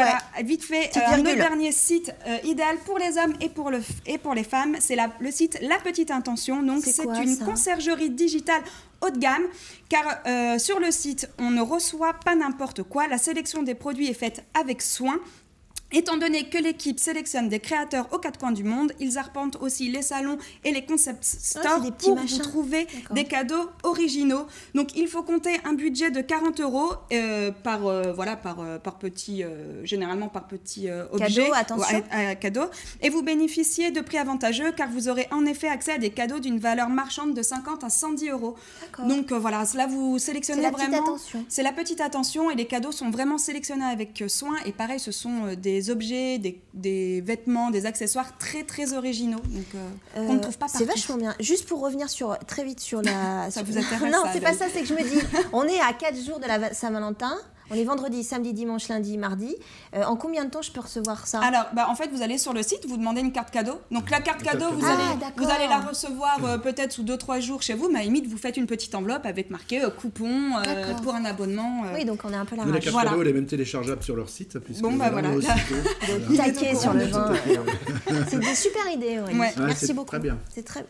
vite fait, un autre dernier site idéal pour les hommes et pour les femmes, c'est le site La Petite Intention. Donc c'est une conciergerie digitale haut de gamme, car sur le site, on ne reçoit pas n'importe quoi. La sélection des produits est faite avec soin. Étant donné que l'équipe sélectionne des créateurs aux 4 coins du monde, ils arpentent aussi les salons et les concept stores pour vous trouver des cadeaux originaux. Donc il faut compter un budget de 40 € par petit, généralement par petit objet, cadeau. Et vous bénéficiez de prix avantageux car vous aurez en effet accès à des cadeaux d'une valeur marchande de 50 à 110 €. Donc voilà, là vous sélectionnez vraiment. C'est la petite attention et les cadeaux sont vraiment sélectionnés avec soin. Et pareil, ce sont des objets, des vêtements, des accessoires très très originaux, donc qu'on ne trouve pas partout. C'est vachement bien. Juste pour revenir très vite sur la... Ça vous intéresse? Non, c'est pas ça, c'est que je me dis, on est à 4 jours de la Saint-Valentin. On est vendredi, samedi, dimanche, lundi, mardi. En combien de temps je peux recevoir ça? Alors, en fait, vous allez sur le site, vous demandez une carte cadeau. Donc, la carte cadeau, vous allez la recevoir peut-être sous 2-3 jours chez vous. Mais à la limite, vous faites une petite enveloppe avec marqué coupon pour un abonnement. Oui, donc on est un peu la rage. La carte cadeau, elle est même téléchargeable sur leur site. Bon, voilà. Taquet sur le vin. C'est des super idées, Aurélie. Merci beaucoup. Très bien.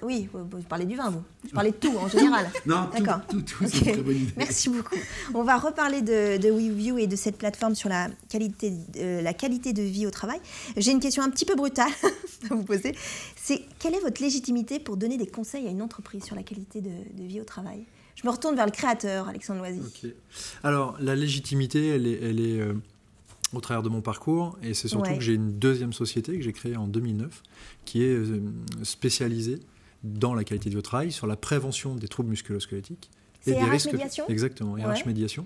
Oui, vous parlez du vin, vous. Je parlais de tout en général. Non, tout, c'est une très bonne idée. Merci beaucoup. On va reparler de WeView et de cette plateforme sur la qualité de vie au travail. J'ai une question un petit peu brutale à vous poser. C'est quelle est votre légitimité pour donner des conseils à une entreprise sur la qualité de vie au travail? Je me retourne vers le créateur, Alexandre Loisy. Okay. Alors, la légitimité, elle est au travers de mon parcours, et c'est surtout que j'ai une deuxième société que j'ai créée en 2009 qui est spécialisée dans la qualité de vie au travail, sur la prévention des troubles musculo-squelettiques. C'est RH Médiation? Exactement, RH Médiation.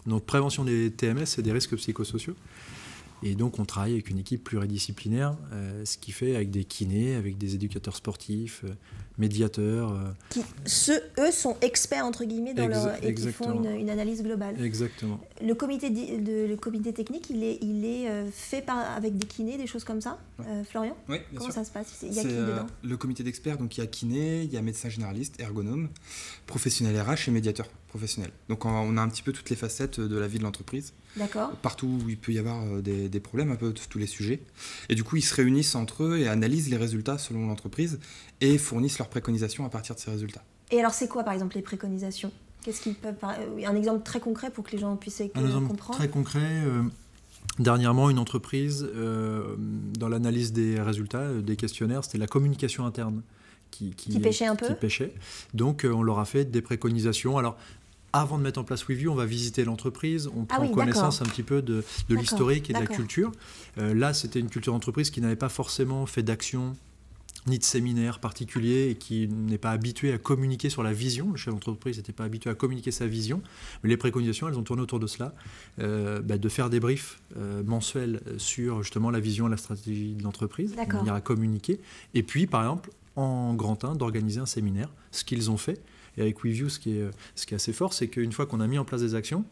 Donc, prévention des TMS et des risques psychosociaux. Et donc, on travaille avec une équipe pluridisciplinaire, ce qui fait avec des kinés, avec des éducateurs sportifs, médiateurs. Eux, sont experts, entre guillemets, dans et qui font une analyse globale. Exactement. Le comité technique, il est fait avec des kinés, des choses comme ça, Florian? Oui, bien Comment sûr. ça se passe? Il y a qui dedans? Le comité d'experts, donc il y a kiné, il y a médecin généraliste, ergonome, professionnel RH et médiateur professionnel. Donc on a un petit peu toutes les facettes de la vie de l'entreprise. D'accord. Partout où il peut y avoir des problèmes, un peu tous les sujets. Et du coup, ils se réunissent entre eux et analysent les résultats selon l'entreprise et fournissent leurs préconisations à partir de ces résultats. Et alors, c'est quoi, par exemple, les préconisations? Qu'est-ce qu'ils peuvent un exemple très concret pour que les gens puissent comprendre? Très concret. Dernièrement, une entreprise, dans l'analyse des résultats, des questionnaires, c'était la communication interne qui pêchait un peu. Qui pêchait. Donc, on leur a fait des préconisations. Alors, avant de mettre en place WeView, on va visiter l'entreprise, on prend connaissance un petit peu de l'historique et de la culture. Là, c'était une culture d'entreprise qui n'avait pas forcément fait d'action ni de séminaire particulier et qui n'est pas habitué à communiquer sur la vision. Le chef d'entreprise n'était pas habitué à communiquer sa vision. Mais les préconisations, elles ont tourné autour de cela, de faire des briefs mensuels sur justement la vision et la stratégie de l'entreprise, de manière à communiquer. Et puis, par exemple, en grand 1, d'organiser un séminaire, ce qu'ils ont fait. Et avec WeView, ce qui est assez fort, c'est qu'une fois qu'on a mis en place des actions,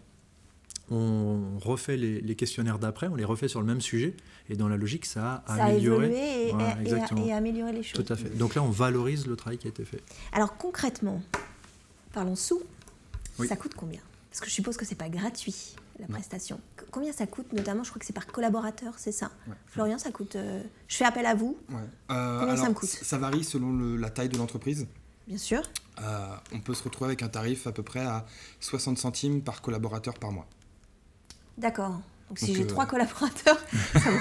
on refait les questionnaires d'après, on les refait sur le même sujet, et dans la logique, ça a amélioré. Et amélioré les choses. Tout à fait. Donc là, on valorise le travail qui a été fait. Alors concrètement, parlons sous, ça coûte combien? Parce que je suppose que ce n'est pas gratuit, la prestation. Combien ça coûte, notamment, je crois que c'est par collaborateur, c'est ça? Florian, ça coûte... je fais appel à vous. Combien ça me coûte? Ça varie selon la taille de l'entreprise. Bien sûr. On peut se retrouver avec un tarif à peu près à 60 centimes par collaborateur par mois. D'accord. Donc si j'ai 3 collaborateurs, ça va.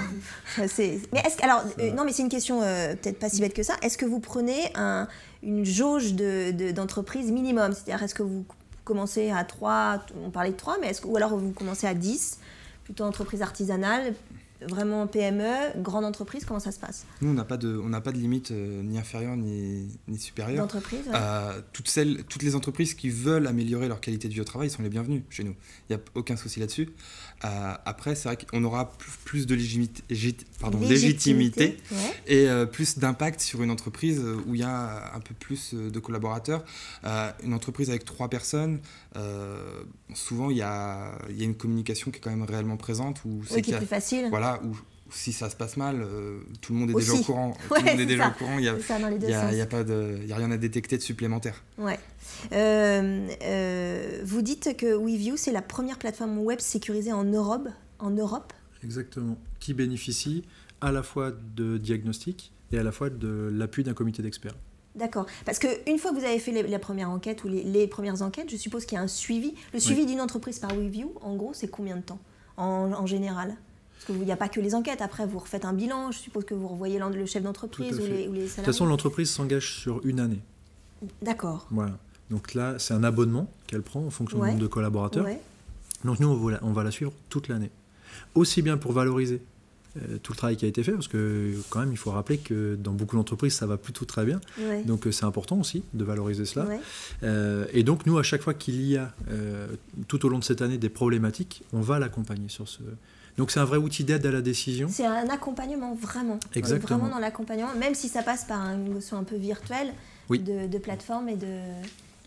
Mais est-ce que, alors, non, mais c'est une question peut-être pas si bête que ça. Est-ce que vous prenez une jauge d'entreprise minimum? C'est-à-dire, est-ce que vous commencez à 3, on parlait de 3, mais ou alors vous commencez à 10, plutôt entreprise artisanale, vraiment PME, grande entreprise, comment ça se passe? Nous, on n'a pas de limite ni inférieure ni supérieure. D'entreprise, toutes les entreprises qui veulent améliorer leur qualité de vie au travail sont les bienvenues chez nous. Il n'y a aucun souci là-dessus. Après, c'est vrai qu'on aura plus de légitimité et plus d'impact sur une entreprise où il y a un peu plus de collaborateurs. Une entreprise avec 3 personnes, souvent il y a une communication qui est quand même réellement présente. Qui est plus facile. Voilà, où si ça se passe mal, tout le monde est déjà au courant. Tout le monde est déjà au courant. Il n'y a rien à détecter de supplémentaire. Ouais. Vous dites que WeView, c'est la première plateforme web sécurisée en Europe. Exactement. Qui bénéficie à la fois de diagnostic et à la fois de l'appui d'un comité d'experts. D'accord. Parce qu'une fois que vous avez fait la première enquête ou les premières enquêtes, je suppose qu'il y a un suivi. Le suivi d'une entreprise par WeView, en gros, c'est combien de temps en général? Parce qu'il n'y a pas que les enquêtes. Après, vous refaites un bilan. Je suppose que vous revoyez le chef d'entreprise ou les salariés. De toute façon, l'entreprise s'engage sur une année. D'accord. Voilà. Donc là, c'est un abonnement qu'elle prend en fonction du nombre de collaborateurs. Donc nous, on va la suivre toute l'année. Aussi bien pour valoriser tout le travail qui a été fait, parce que quand même, il faut rappeler que dans beaucoup d'entreprises, ça va plutôt très bien. Donc c'est important aussi de valoriser cela. Et donc nous, à chaque fois qu'il y a, tout au long de cette année, des problématiques, on va l'accompagner sur ce... Donc c'est un vrai outil d'aide à la décision. C'est un accompagnement, vraiment. Exactement. Vraiment dans l'accompagnement, même si ça passe par une notion un peu virtuelle de plateforme et de...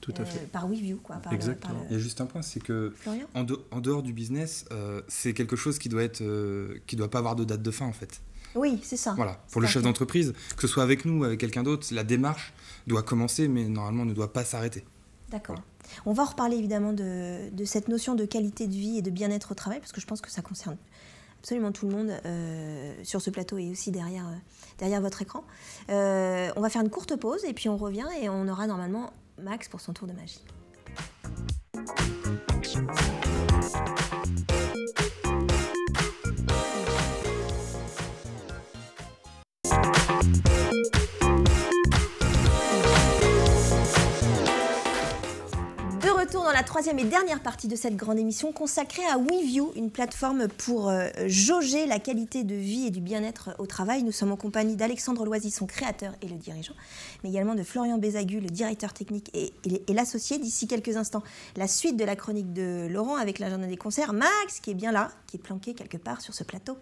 Tout à fait. Par WeView, quoi. Exactement. Il y a juste un point, c'est que en dehors du business, c'est quelque chose qui doit pas avoir de date de fin, en fait. Oui, c'est ça. Voilà. Pour le chef d'entreprise, que ce soit avec nous ou avec quelqu'un d'autre, la démarche doit commencer, mais normalement ne doit pas s'arrêter. D'accord. On va reparler évidemment de cette notion de qualité de vie et de bien-être au travail, parce que je pense que ça concerne absolument tout le monde sur ce plateau et aussi derrière votre écran. On va faire une courte pause et puis on revient et on aura normalement Max pour son tour de magie. Dans la troisième et dernière partie de cette grande émission consacrée à WeView, une plateforme pour jauger la qualité de vie et du bien-être au travail. Nous sommes en compagnie d'Alexandre Loisy, son créateur et le dirigeant, mais également de Florian Bézagu, le directeur technique et l'associé. D'ici quelques instants, la suite de la chronique de Laurent avec l'agenda des concerts. Max, qui est bien là, qui est planqué quelque part sur ce plateau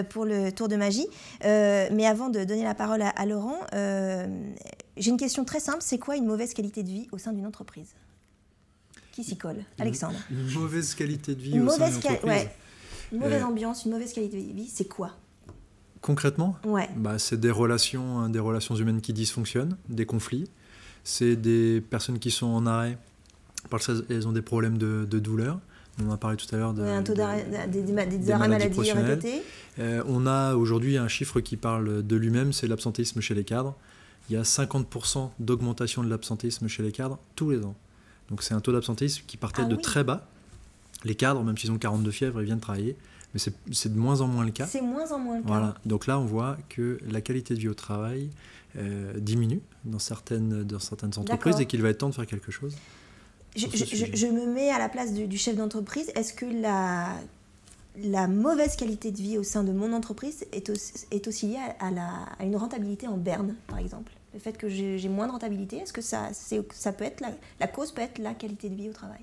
pour le tour de magie. Mais avant de donner la parole à Laurent, j'ai une question très simple. C'est quoi une mauvaise qualité de vie au sein d'une entreprise ? Qui s'y colle? Alexandre. Une mauvaise qualité de vie au sein d'une entreprise. Une mauvaise ambiance, une mauvaise qualité de vie, c'est quoi? Concrètement, c'est des relations humaines qui dysfonctionnent, des conflits. C'est des personnes qui sont en arrêt parce qu'elles ont des problèmes de douleur. On en a parlé tout à l'heure un taux d'arrêt maladie répétés. On a aujourd'hui un chiffre qui parle de lui-même, c'est l'absentéisme chez les cadres. Il y a 50% d'augmentation de l'absentéisme chez les cadres tous les ans. Donc c'est un taux d'absentéisme qui partait de très bas. Les cadres, même s'ils ont 42 fièvres, ils viennent travailler. Mais c'est de moins en moins le cas. C'est moins en moins le cas. Voilà. Donc là, on voit que la qualité de vie au travail diminue dans certaines entreprises et qu'il va être temps de faire quelque chose. Je me mets à la place du chef d'entreprise. Est-ce que la mauvaise qualité de vie au sein de mon entreprise est aussi liée à une rentabilité en berne, par exemple. Le fait que j'ai moins de rentabilité, est-ce que ça peut être la cause peut être la qualité de vie au travail?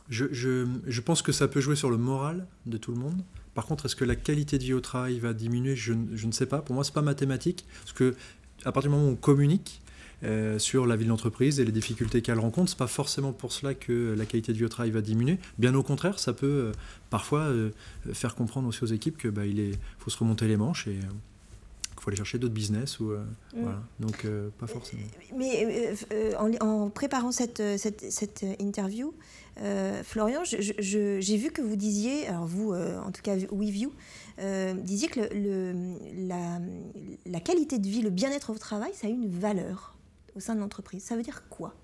Je pense que ça peut jouer sur le moral de tout le monde. Par contre, est-ce que la qualité de vie au travail va diminuer? Je ne sais pas. Pour moi, ce n'est pas mathématique. Parce qu'à partir du moment où on communique sur la vie de l'entreprise et les difficultés qu'elle rencontre, ce n'est pas forcément pour cela que la qualité de vie au travail va diminuer. Bien au contraire, ça peut parfois faire comprendre aussi aux équipes qu'il faut se remonter les manches et qu'il faut aller chercher d'autres business. Voilà. Donc, pas forcément. Mais en préparant cette interview, Florian, j'ai vu que vous disiez, alors vous, en tout cas WeView, disiez que la qualité de vie, le bien-être au travail, ça a une valeur au sein de l'entreprise. Ça veut dire quoi?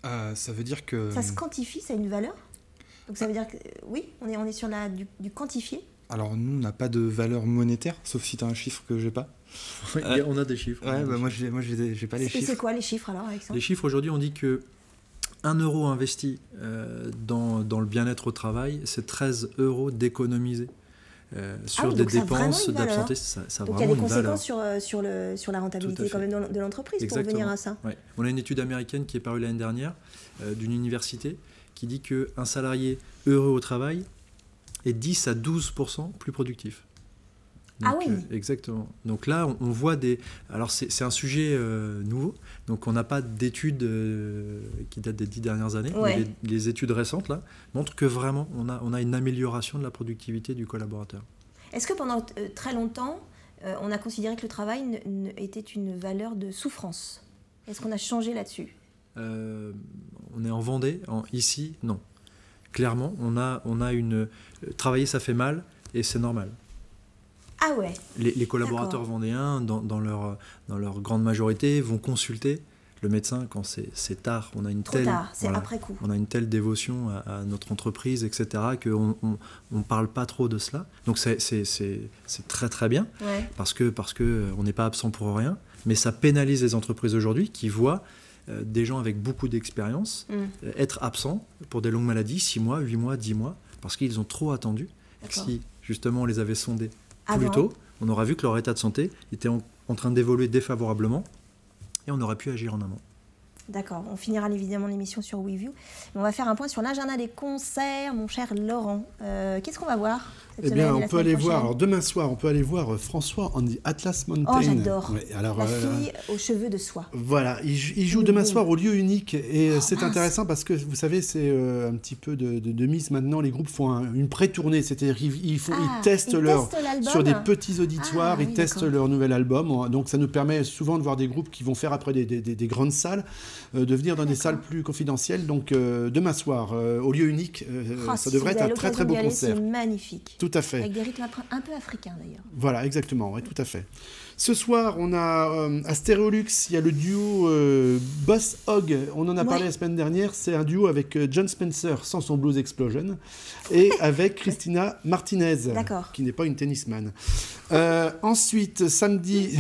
Ça veut dire que... Ça se quantifie, ça a une valeur? Donc ça veut dire que, oui, on est sur du quantifié? Alors nous, on n'a pas de valeur monétaire, sauf si tu as un chiffre que j'ai pas. On a des chiffres. Ouais, moi j'ai pas les chiffres. Et c'est quoi les chiffres alors, Alexandre? Les chiffres, aujourd'hui, on dit que 1 euro investi dans le bien-être au travail, c'est 13 euros d'économiser sur des dépenses d'absenté. Ça donc il y a des conséquences sur la rentabilité quand même de l'entreprise. Exactement. Pour venir à ça. Ouais. On a une étude américaine qui est parue l'année dernière d'une université qui dit qu'un salarié heureux au travail est 10 à 12% plus productif. Donc, ah oui. Exactement. Donc là, on voit des... Alors c'est un sujet nouveau, donc on n'a pas d'études qui datent des 10 dernières années, ouais. Mais les études récentes là, montrent que vraiment on a une amélioration de la productivité du collaborateur. Est-ce que pendant très longtemps, on a considéré que le travail était une valeur de souffrance? Est-ce qu'on a changé là-dessus? On est en Vendée, ici, non. Clairement, on a une... Travailler, ça fait mal, et c'est normal. Ah ouais. Les collaborateurs vendéens, dans leur grande majorité, vont consulter le médecin quand c'est tard. On a une Trop tard, c'est après coup. On a une telle dévotion à notre entreprise, etc., qu'on ne parle pas trop de cela. Donc c'est très très bien, ouais. parce que on n'est pas absent pour rien, mais ça pénalise les entreprises aujourd'hui qui voient des gens avec beaucoup d'expérience être absents pour des longues maladies, 6 mois, 8 mois, 10 mois, parce qu'ils ont trop attendu. Si justement on les avait sondés plus tôt, on aura vu que leur état de santé était en train d'évoluer défavorablement et on aurait pu agir en amont. D'accord, on finira évidemment l'émission sur WeView. Mais on va faire un point sur l'agenda des concerts, mon cher Laurent. Qu'est-ce qu'on va voir cette semaine, on peut aller voir, alors demain soir, on peut aller voir François on the Atlas Mountain. Oh, j'adore. Ouais, alors, la fille aux cheveux de soie. Voilà, il joue demain soir au lieu unique. Et c'est intéressant parce que, vous savez, c'est un petit peu de mise maintenant. Les groupes font une pré-tournée, c'est-à-dire ils testent sur des petits auditoires, ils testent leur nouvel album. Donc ça nous permet souvent de voir des groupes qui vont faire après des grandes salles, de venir dans des salles plus confidentielles. Donc demain soir, au lieu unique, ça devrait être un très très beau concert. C'est magnifique. Tout à fait. Avec des rythmes un peu africains d'ailleurs. Voilà, exactement, oui, tout à fait. Ce soir, on a à Stéréolux, il y a le duo Boss Hogg. On en a parlé la semaine dernière. C'est un duo avec John Spencer sans son Blues Explosion et avec Christina Martinez, qui n'est pas une tennisman. Ensuite, samedi...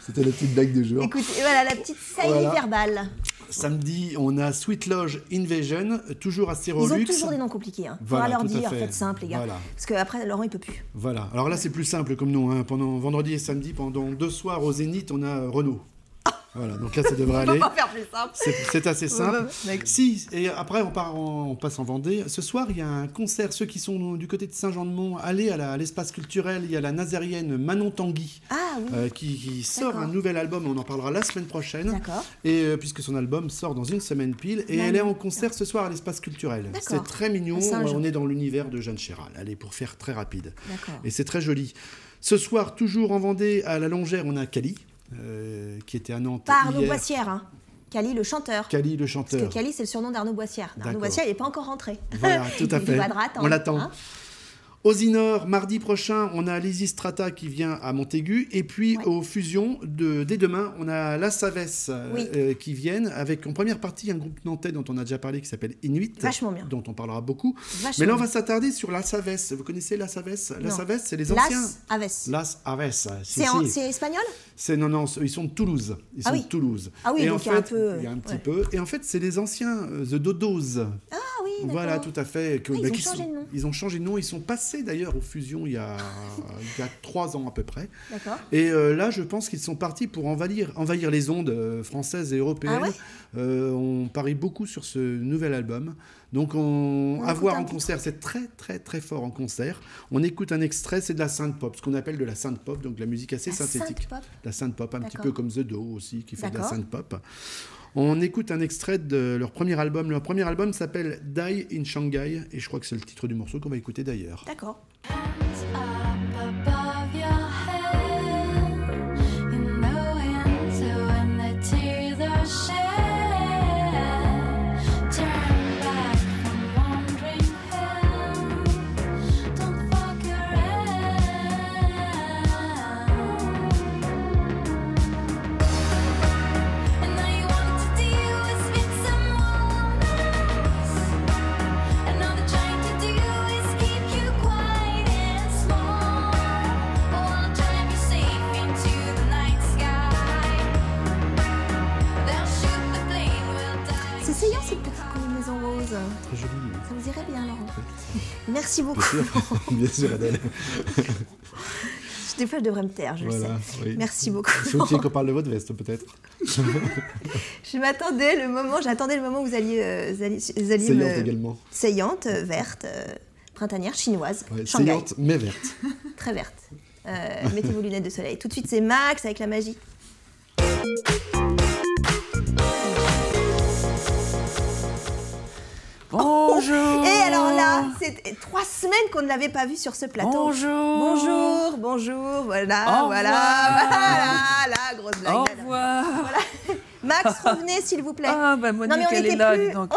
C'était la petite blague du jour. Écoute, voilà la petite saillie verbale. Samedi, on a Sweet Lodge Invasion, toujours à Stéréolux. Ils ont toujours des noms compliqués. Hein. Voilà, leur dire, faites simple, les gars. Voilà. Parce qu'après, Laurent, il peut plus. Voilà. Alors là, c'est plus simple comme nous. Hein. Pendant vendredi et samedi, pendant 2 soirs au Zénith, on a Renaud. Voilà, donc là, ça devrait aller. On va pas faire plus simple. C'est assez simple. Si, et après, on passe en Vendée. Ce soir, il y a un concert. Ceux qui sont du côté de Saint-Jean-de-Mont, allez à l'espace culturel. Il y a la nazérienne Manon Tanguy qui sort un nouvel album. On en parlera la semaine prochaine. D'accord. Et puisque son album sort dans une semaine pile. Et elle est en concert ce soir à l'espace culturel. C'est très mignon. On est dans l'univers de Jeanne Chéral. Allez, pour faire très rapide. Et c'est très joli. Ce soir, toujours en Vendée, à la Longère, on a Cali. Qui était à Nantes Pas Arnaud Boissière, hein. Cali le chanteur. Cali le chanteur. Parce que Cali, c'est le surnom d'Arnaud Boissière. Arnaud Boissière, il n'est pas encore rentré. Voilà, tout à fait. On l'attend. Hein. Au Zinor, mardi prochain, on a Lizzy Strata qui vient à Montaigu. Et puis, aux Fusions, dès demain, on a La Savès qui viennent avec, en première partie, un groupe nantais dont on a déjà parlé qui s'appelle Inuit. Vachement bien. Dont on parlera beaucoup. Vachement Mais là, on va s'attarder sur La Savès. Vous connaissez La Savès? La Savès, c'est les anciens... Las Aves. C'est espagnol? Non, ils sont de Toulouse. Ils sont de Toulouse. Ah oui, et donc en fait, il y a un petit peu. Et en fait, c'est les anciens The Dodos. Ah oui. d'accord. Voilà, tout à fait. Ils ont changé de nom. Ils ont changé de nom. Ils sont passés d'ailleurs aux fusions il y a 3 ans à peu près. D'accord. Et là, je pense qu'ils sont partis pour envahir les ondes françaises et européennes. Ah ouais, on parie beaucoup sur ce nouvel album. Donc, à voir en concert, c'est très, très, très fort en concert. On écoute un extrait, c'est de la synth pop, ce qu'on appelle de la synth pop, donc la musique assez synthétique. La synth pop, un petit peu comme The Do aussi, qui fait de la synth pop. On écoute un extrait de leur premier album. Leur premier album s'appelle Die in Shanghai, et je crois que c'est le titre du morceau qu'on va écouter d'ailleurs. D'accord. Très joli. Ça vous irait bien, Laurent? Merci beaucoup. Bien sûr, Adèle. Des fois, je devrais me taire, je le sais. Oui. Merci beaucoup. C'est aussi qu'on parle de votre veste, peut-être. J'attendais le moment où vous alliez Saillante également. Saillante, verte, printanière, chinoise. Ouais, saillante, mais verte. Très verte. Mettez vos lunettes de soleil. Tout de suite, c'est Max avec la magie. Bonjour. Et alors là, c'est 3 semaines qu'on ne l'avait pas vu sur ce plateau. Bonjour. Bonjour. Voilà, Au voilà, la grosse blague. Au revoir. Voilà. Max, revenez s'il vous plaît. Ah bah Monique, elle est là, dis donc.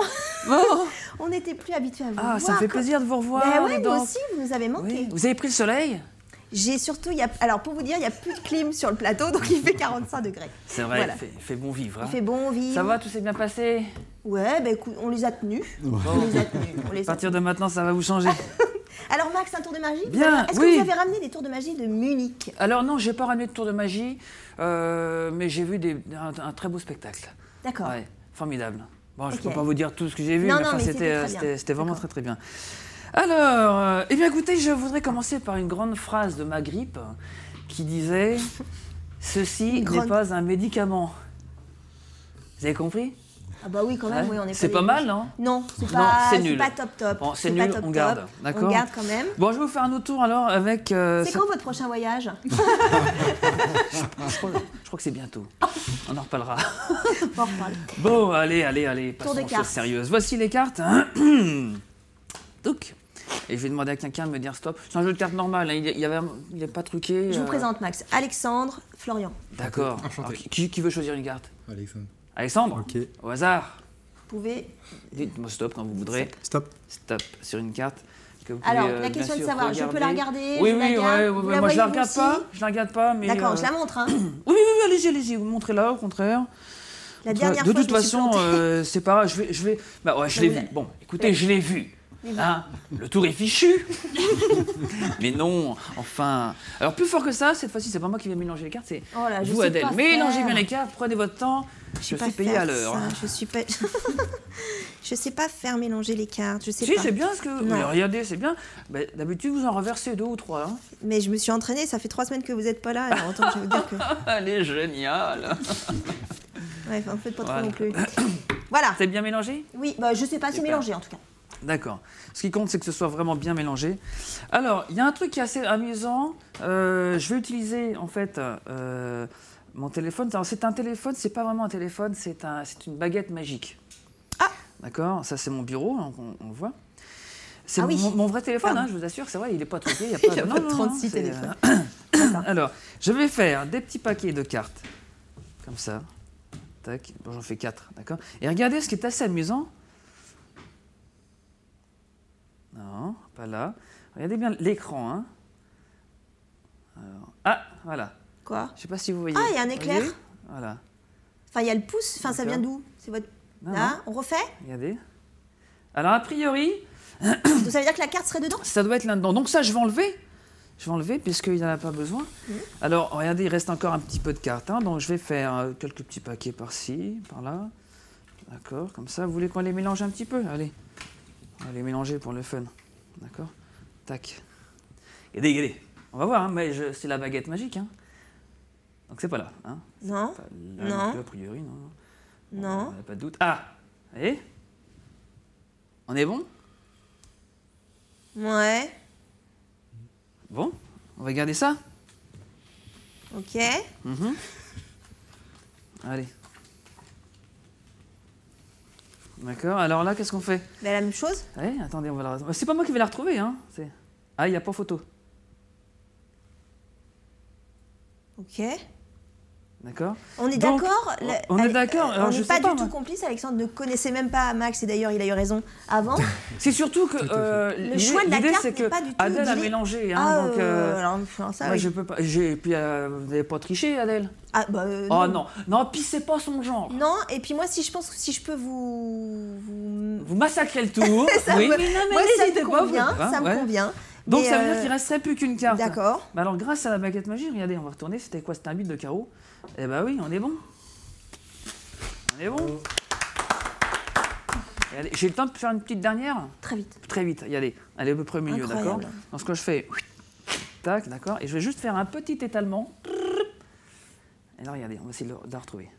On n'était plus habitués à vous voir. Ah, ça me fait plaisir de vous revoir. Ben ouais, nous aussi, vous nous avez manqué. Oui. Vous avez pris le soleil? J'ai surtout, alors pour vous dire, il n'y a plus de clim sur le plateau, donc il fait 45 degrés. C'est vrai, voilà. Il fait bon vivre. Hein. Il fait bon vivre. Ça va, tout s'est bien passé? Ouais, bah écoute, on les a tenus. Bon. À partir de maintenant, ça va vous changer. Alors Max, un tour de magie? Bien, Est-ce que vous avez ramené des tours de magie de Munich? Alors non, j'ai pas ramené de tour de magie, mais j'ai vu un très beau spectacle. D'accord. Ouais, formidable. Bon, je ne peux pas vous dire tout ce que j'ai vu, mais c'était vraiment très très bien. Alors, eh bien écoutez, je voudrais commencer par une grande phrase de Magritte qui disait « Ceci n'est pas un médicament ». Vous avez compris? Ah bah oui, quand même, oui, on est pas... C'est pas mal, non? Non, c'est pas nul. top. Bon, c'est nul, on garde, d'accord? On garde quand même. Bon, je vais vous faire un autre tour alors avec... c'est quand votre prochain voyage? je crois que c'est bientôt. On en reparlera. On en reparle. Bon, allez, passons aux choses sérieuses. Voici les cartes. Donc, et je vais demander à quelqu'un de me dire stop. C'est un jeu de cartes normal, hein. Il n'est pas truqué. Je vous présente Max. Alexandre, Florian. D'accord. Qui veut choisir une carte? Alexandre. Alexandre? Ok. Au hasard. Vous pouvez... Dites-moi stop quand vous voudrez. Stop. Stop sur une carte. Que vous alors, pouvez, la question est de savoir, je peux la regarder? Oui, moi je la regarde pas. Mais d'accord, je la montre. Hein. Oui, allez-y, vous montrez-la, au contraire. La dernière de fois, toute façon, c'est pas grave, je l'ai vu. Bon, écoutez, je l'ai vu. Hein, le tour est fichu. Mais non, enfin. Alors plus fort que ça, cette fois-ci, c'est pas moi qui vais mélanger les cartes, c'est vous, Adèle. Mélangez bien les cartes, prenez votre temps. Je suis payé à l'heure. Je suis pas. Je sais pas faire mélanger les cartes. Je sais si, pas. c'est bien ce que. Mais regardez, c'est bien. Bah, d'habitude, vous en reversez 2 ou 3. Hein. Mais je me suis entraînée. Ça fait 3 semaines que vous n'êtes pas là. Alors autant je vais vous dire que. Elle est géniale. Ouais, en fait pas trop non plus. Voilà. C'est bien mélangé? Oui, bah je sais pas, c'est mélangé en tout cas. D'accord. Ce qui compte, c'est que ce soit vraiment bien mélangé. Alors, il y a un truc qui est assez amusant. Je vais utiliser, en fait, mon téléphone. Alors, c'est un téléphone, c'est pas vraiment un téléphone, c'est une baguette magique. Ah! D'accord? Ça, c'est mon bureau, hein, on le voit. C'est oui. mon vrai téléphone, hein, je vous assure, c'est vrai, il n'est pas truqué. Il n'y a pas de 36 téléphones. Alors, je vais faire des petits paquets de cartes, comme ça. Tac. Bon, j'en fais 4, d'accord? Et regardez, ce qui est assez amusant. Non, pas là. Regardez bien l'écran. Hein. Alors, voilà. Quoi? Je sais pas si vous voyez. Ah, il y a un éclair. Voilà. Enfin, il y a le pouce. Enfin, ça vient d'où? C'est votre... Là, on refait? Regardez. Alors, a priori... Ça veut dire que la carte serait dedans? Ça doit être là-dedans. Donc ça, je vais enlever. Je vais enlever puisqu'il n'y en a pas besoin. Alors, regardez, il reste encore un petit peu de cartes. Hein, donc, je vais faire quelques petits paquets par-ci, par-là. D'accord, comme ça. Vous voulez qu'on les mélange un petit peu? Allez. On va les mélanger pour le fun. D'accord? Tac. Regardez. On va voir, hein, mais c'est la baguette magique. Hein. Donc c'est pas là. Hein. Non. Pas là, Non. A priori, non. Non. On n'a pas de doute. Ah! Vous voyez? On est bon? Ouais. Bon, on va garder ça. Ok. Allez. D'accord, alors là, qu'est-ce qu'on fait? La même chose? Ouais, attendez, on va la... C'est pas moi qui vais la retrouver, hein. Ah, il n'y a pas photo. Ok. D'accord. On est d'accord. On est d'accord. On n'est pas du tout complice. Alexandre ne connaissait même pas Max et d'ailleurs il a eu raison avant. C'est surtout que le choix de la carte n'est pas du tout. Adèle a mélangé. Hein, donc, alors, ça, oui. Je peux pas. Puis vous n'avez pas triché, Adèle? Ah bah oh non, puis c'est pas son genre. Non, et puis moi si je peux vous massacrer le tour. Ça oui, me... mais non, mais moi, ça n'hésitez me pas. Convient, ça me convient. Donc ça veut dire qu'il ne resterait plus qu'une carte. D'accord. Bah alors grâce à la baguette magique, regardez, on va retourner. C'était quoi? C'était un 8 de carreau. Eh bah oui, on est bon. On est bon. J'ai le temps de faire une petite dernière? Très vite. Très vite, regardez. Elle est à peu près au milieu, d'accord? Donc ce que je fais, tac, d'accord, et je vais juste faire un petit étalement. Et là, regardez, on va essayer de la retrouver.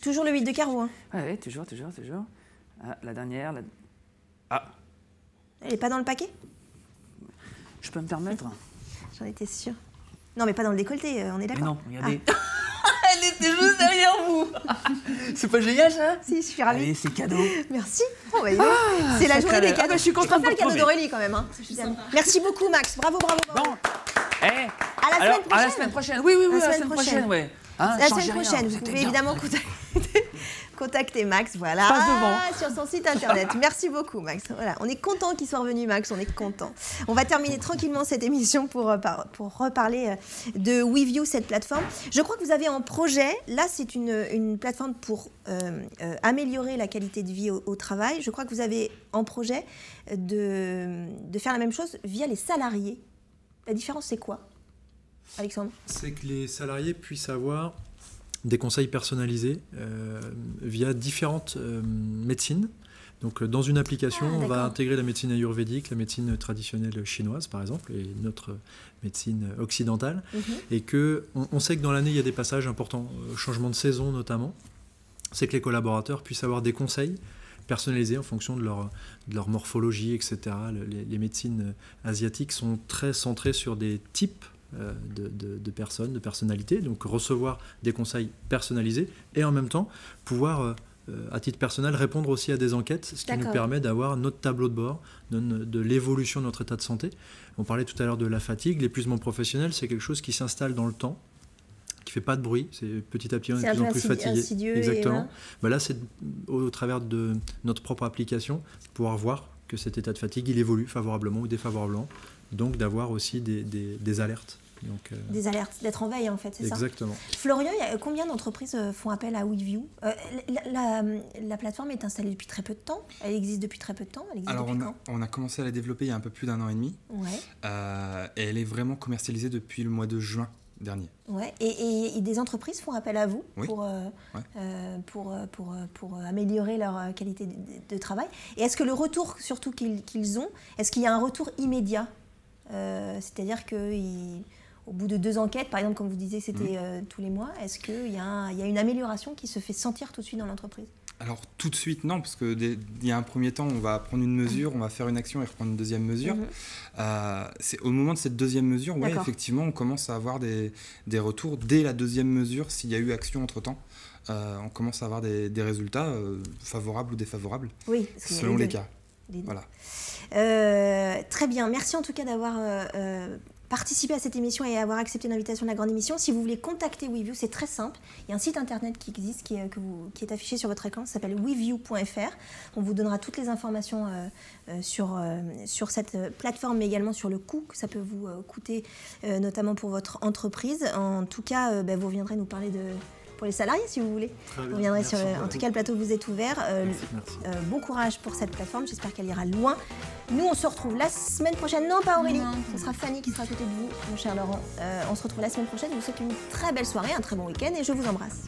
Toujours le 8 de carreau, hein? Oui, toujours. Ah, la dernière, Ah. Elle n'est pas dans le paquet? Je peux me permettre? J'en étais sûre. Non, mais pas dans le décolleté, on est d'accord? Non, regardez. Ah. Elle était juste derrière vous. C'est pas génial, ça? Si, je suis ravie. Allez, c'est cadeau. Merci. Oh, bah, c'est la journée des cadeaux. Je suis contente de le cadeau d'Aurélie, quand même. Hein. Merci beaucoup, Max. Bravo. Bon. À la semaine prochaine. Oui, à la semaine prochaine, ouais. Hein, la semaine prochaine, vous pouvez évidemment contacter Max, voilà, sur son site internet. Merci beaucoup, Max. Voilà, on est content qu'il soit revenu, Max, on est content. On va terminer tranquillement cette émission pour reparler de WeView, cette plateforme. Je crois que vous avez en projet, là c'est une plateforme pour améliorer la qualité de vie au travail. Je crois que vous avez en projet de faire la même chose via les salariés. La différence, c'est quoi, Alexandre? C'est que les salariés puissent avoir des conseils personnalisés via différentes médecines. Donc, dans une application, on va intégrer la médecine ayurvédique, la médecine traditionnelle chinoise, par exemple, et notre médecine occidentale. Et qu'on sait que dans l'année, il y a des passages importants, changement de saison notamment. C'est que les collaborateurs puissent avoir des conseils personnalisés en fonction de leur morphologie, etc. Les médecines asiatiques sont très centrées sur des types de personnes, de personnalités, donc recevoir des conseils personnalisés et en même temps pouvoir, à titre personnel, répondre aussi à des enquêtes, ce qui nous permet d'avoir notre tableau de bord de l'évolution de notre état de santé. On parlait tout à l'heure de la fatigue, l'épuisement professionnel, c'est quelque chose qui s'installe dans le temps, qui ne fait pas de bruit, c'est petit à petit on est de plus en plus fatigué. Exactement. Ben là, c'est au travers de notre propre application, pouvoir voir que cet état de fatigue, il évolue favorablement ou défavorablement, donc d'avoir aussi des alertes. Donc, des alertes, d'être en veille en fait, c'est ça? Exactement. Florian, combien d'entreprises font appel à WeView? La plateforme est installée depuis très peu de temps. Elle existe depuis très peu de temps. Alors on a commencé à la développer il y a un peu plus d'1 an et demi. Ouais. Et elle est vraiment commercialisée depuis le mois de juin dernier. Ouais. Et des entreprises font appel à vous pour améliorer leur qualité de travail. Et est-ce que le retour surtout qu'ils ont, est-ce qu'il y a un retour immédiat? C'est-à-dire qu'au bout de 2 enquêtes, par exemple, comme vous disiez, c'était tous les mois, est-ce qu'il y a une amélioration qui se fait sentir tout de suite dans l'entreprise? Alors tout de suite non, parce qu'il y a un premier temps, on va prendre une mesure, on va faire une action et reprendre une deuxième mesure. C'est au moment de cette deuxième mesure, ouais, effectivement, on commence à avoir des retours dès la deuxième mesure, s'il y a eu action entre-temps. On commence à avoir des résultats favorables ou défavorables, selon les cas. Voilà. Très bien, merci en tout cas d'avoir participer à cette émission et avoir accepté l'invitation de la grande émission. Si vous voulez contacter WeView, c'est très simple. Il y a un site internet qui existe, qui est affiché sur votre écran, ça s'appelle weview.fr. On vous donnera toutes les informations sur cette plateforme, mais également sur le coût que ça peut vous coûter, notamment pour votre entreprise. En tout cas, vous reviendrez nous parler pour les salariés, si vous voulez. Vous viendrez en tout cas, le plateau vous est ouvert. Bon courage pour cette plateforme. J'espère qu'elle ira loin. Nous, on se retrouve la semaine prochaine. Non, pas Aurélie. Ce sera Fanny qui sera à côté de vous, mon cher Laurent. On se retrouve la semaine prochaine. Je vous souhaite une très belle soirée, un très bon week-end et je vous embrasse.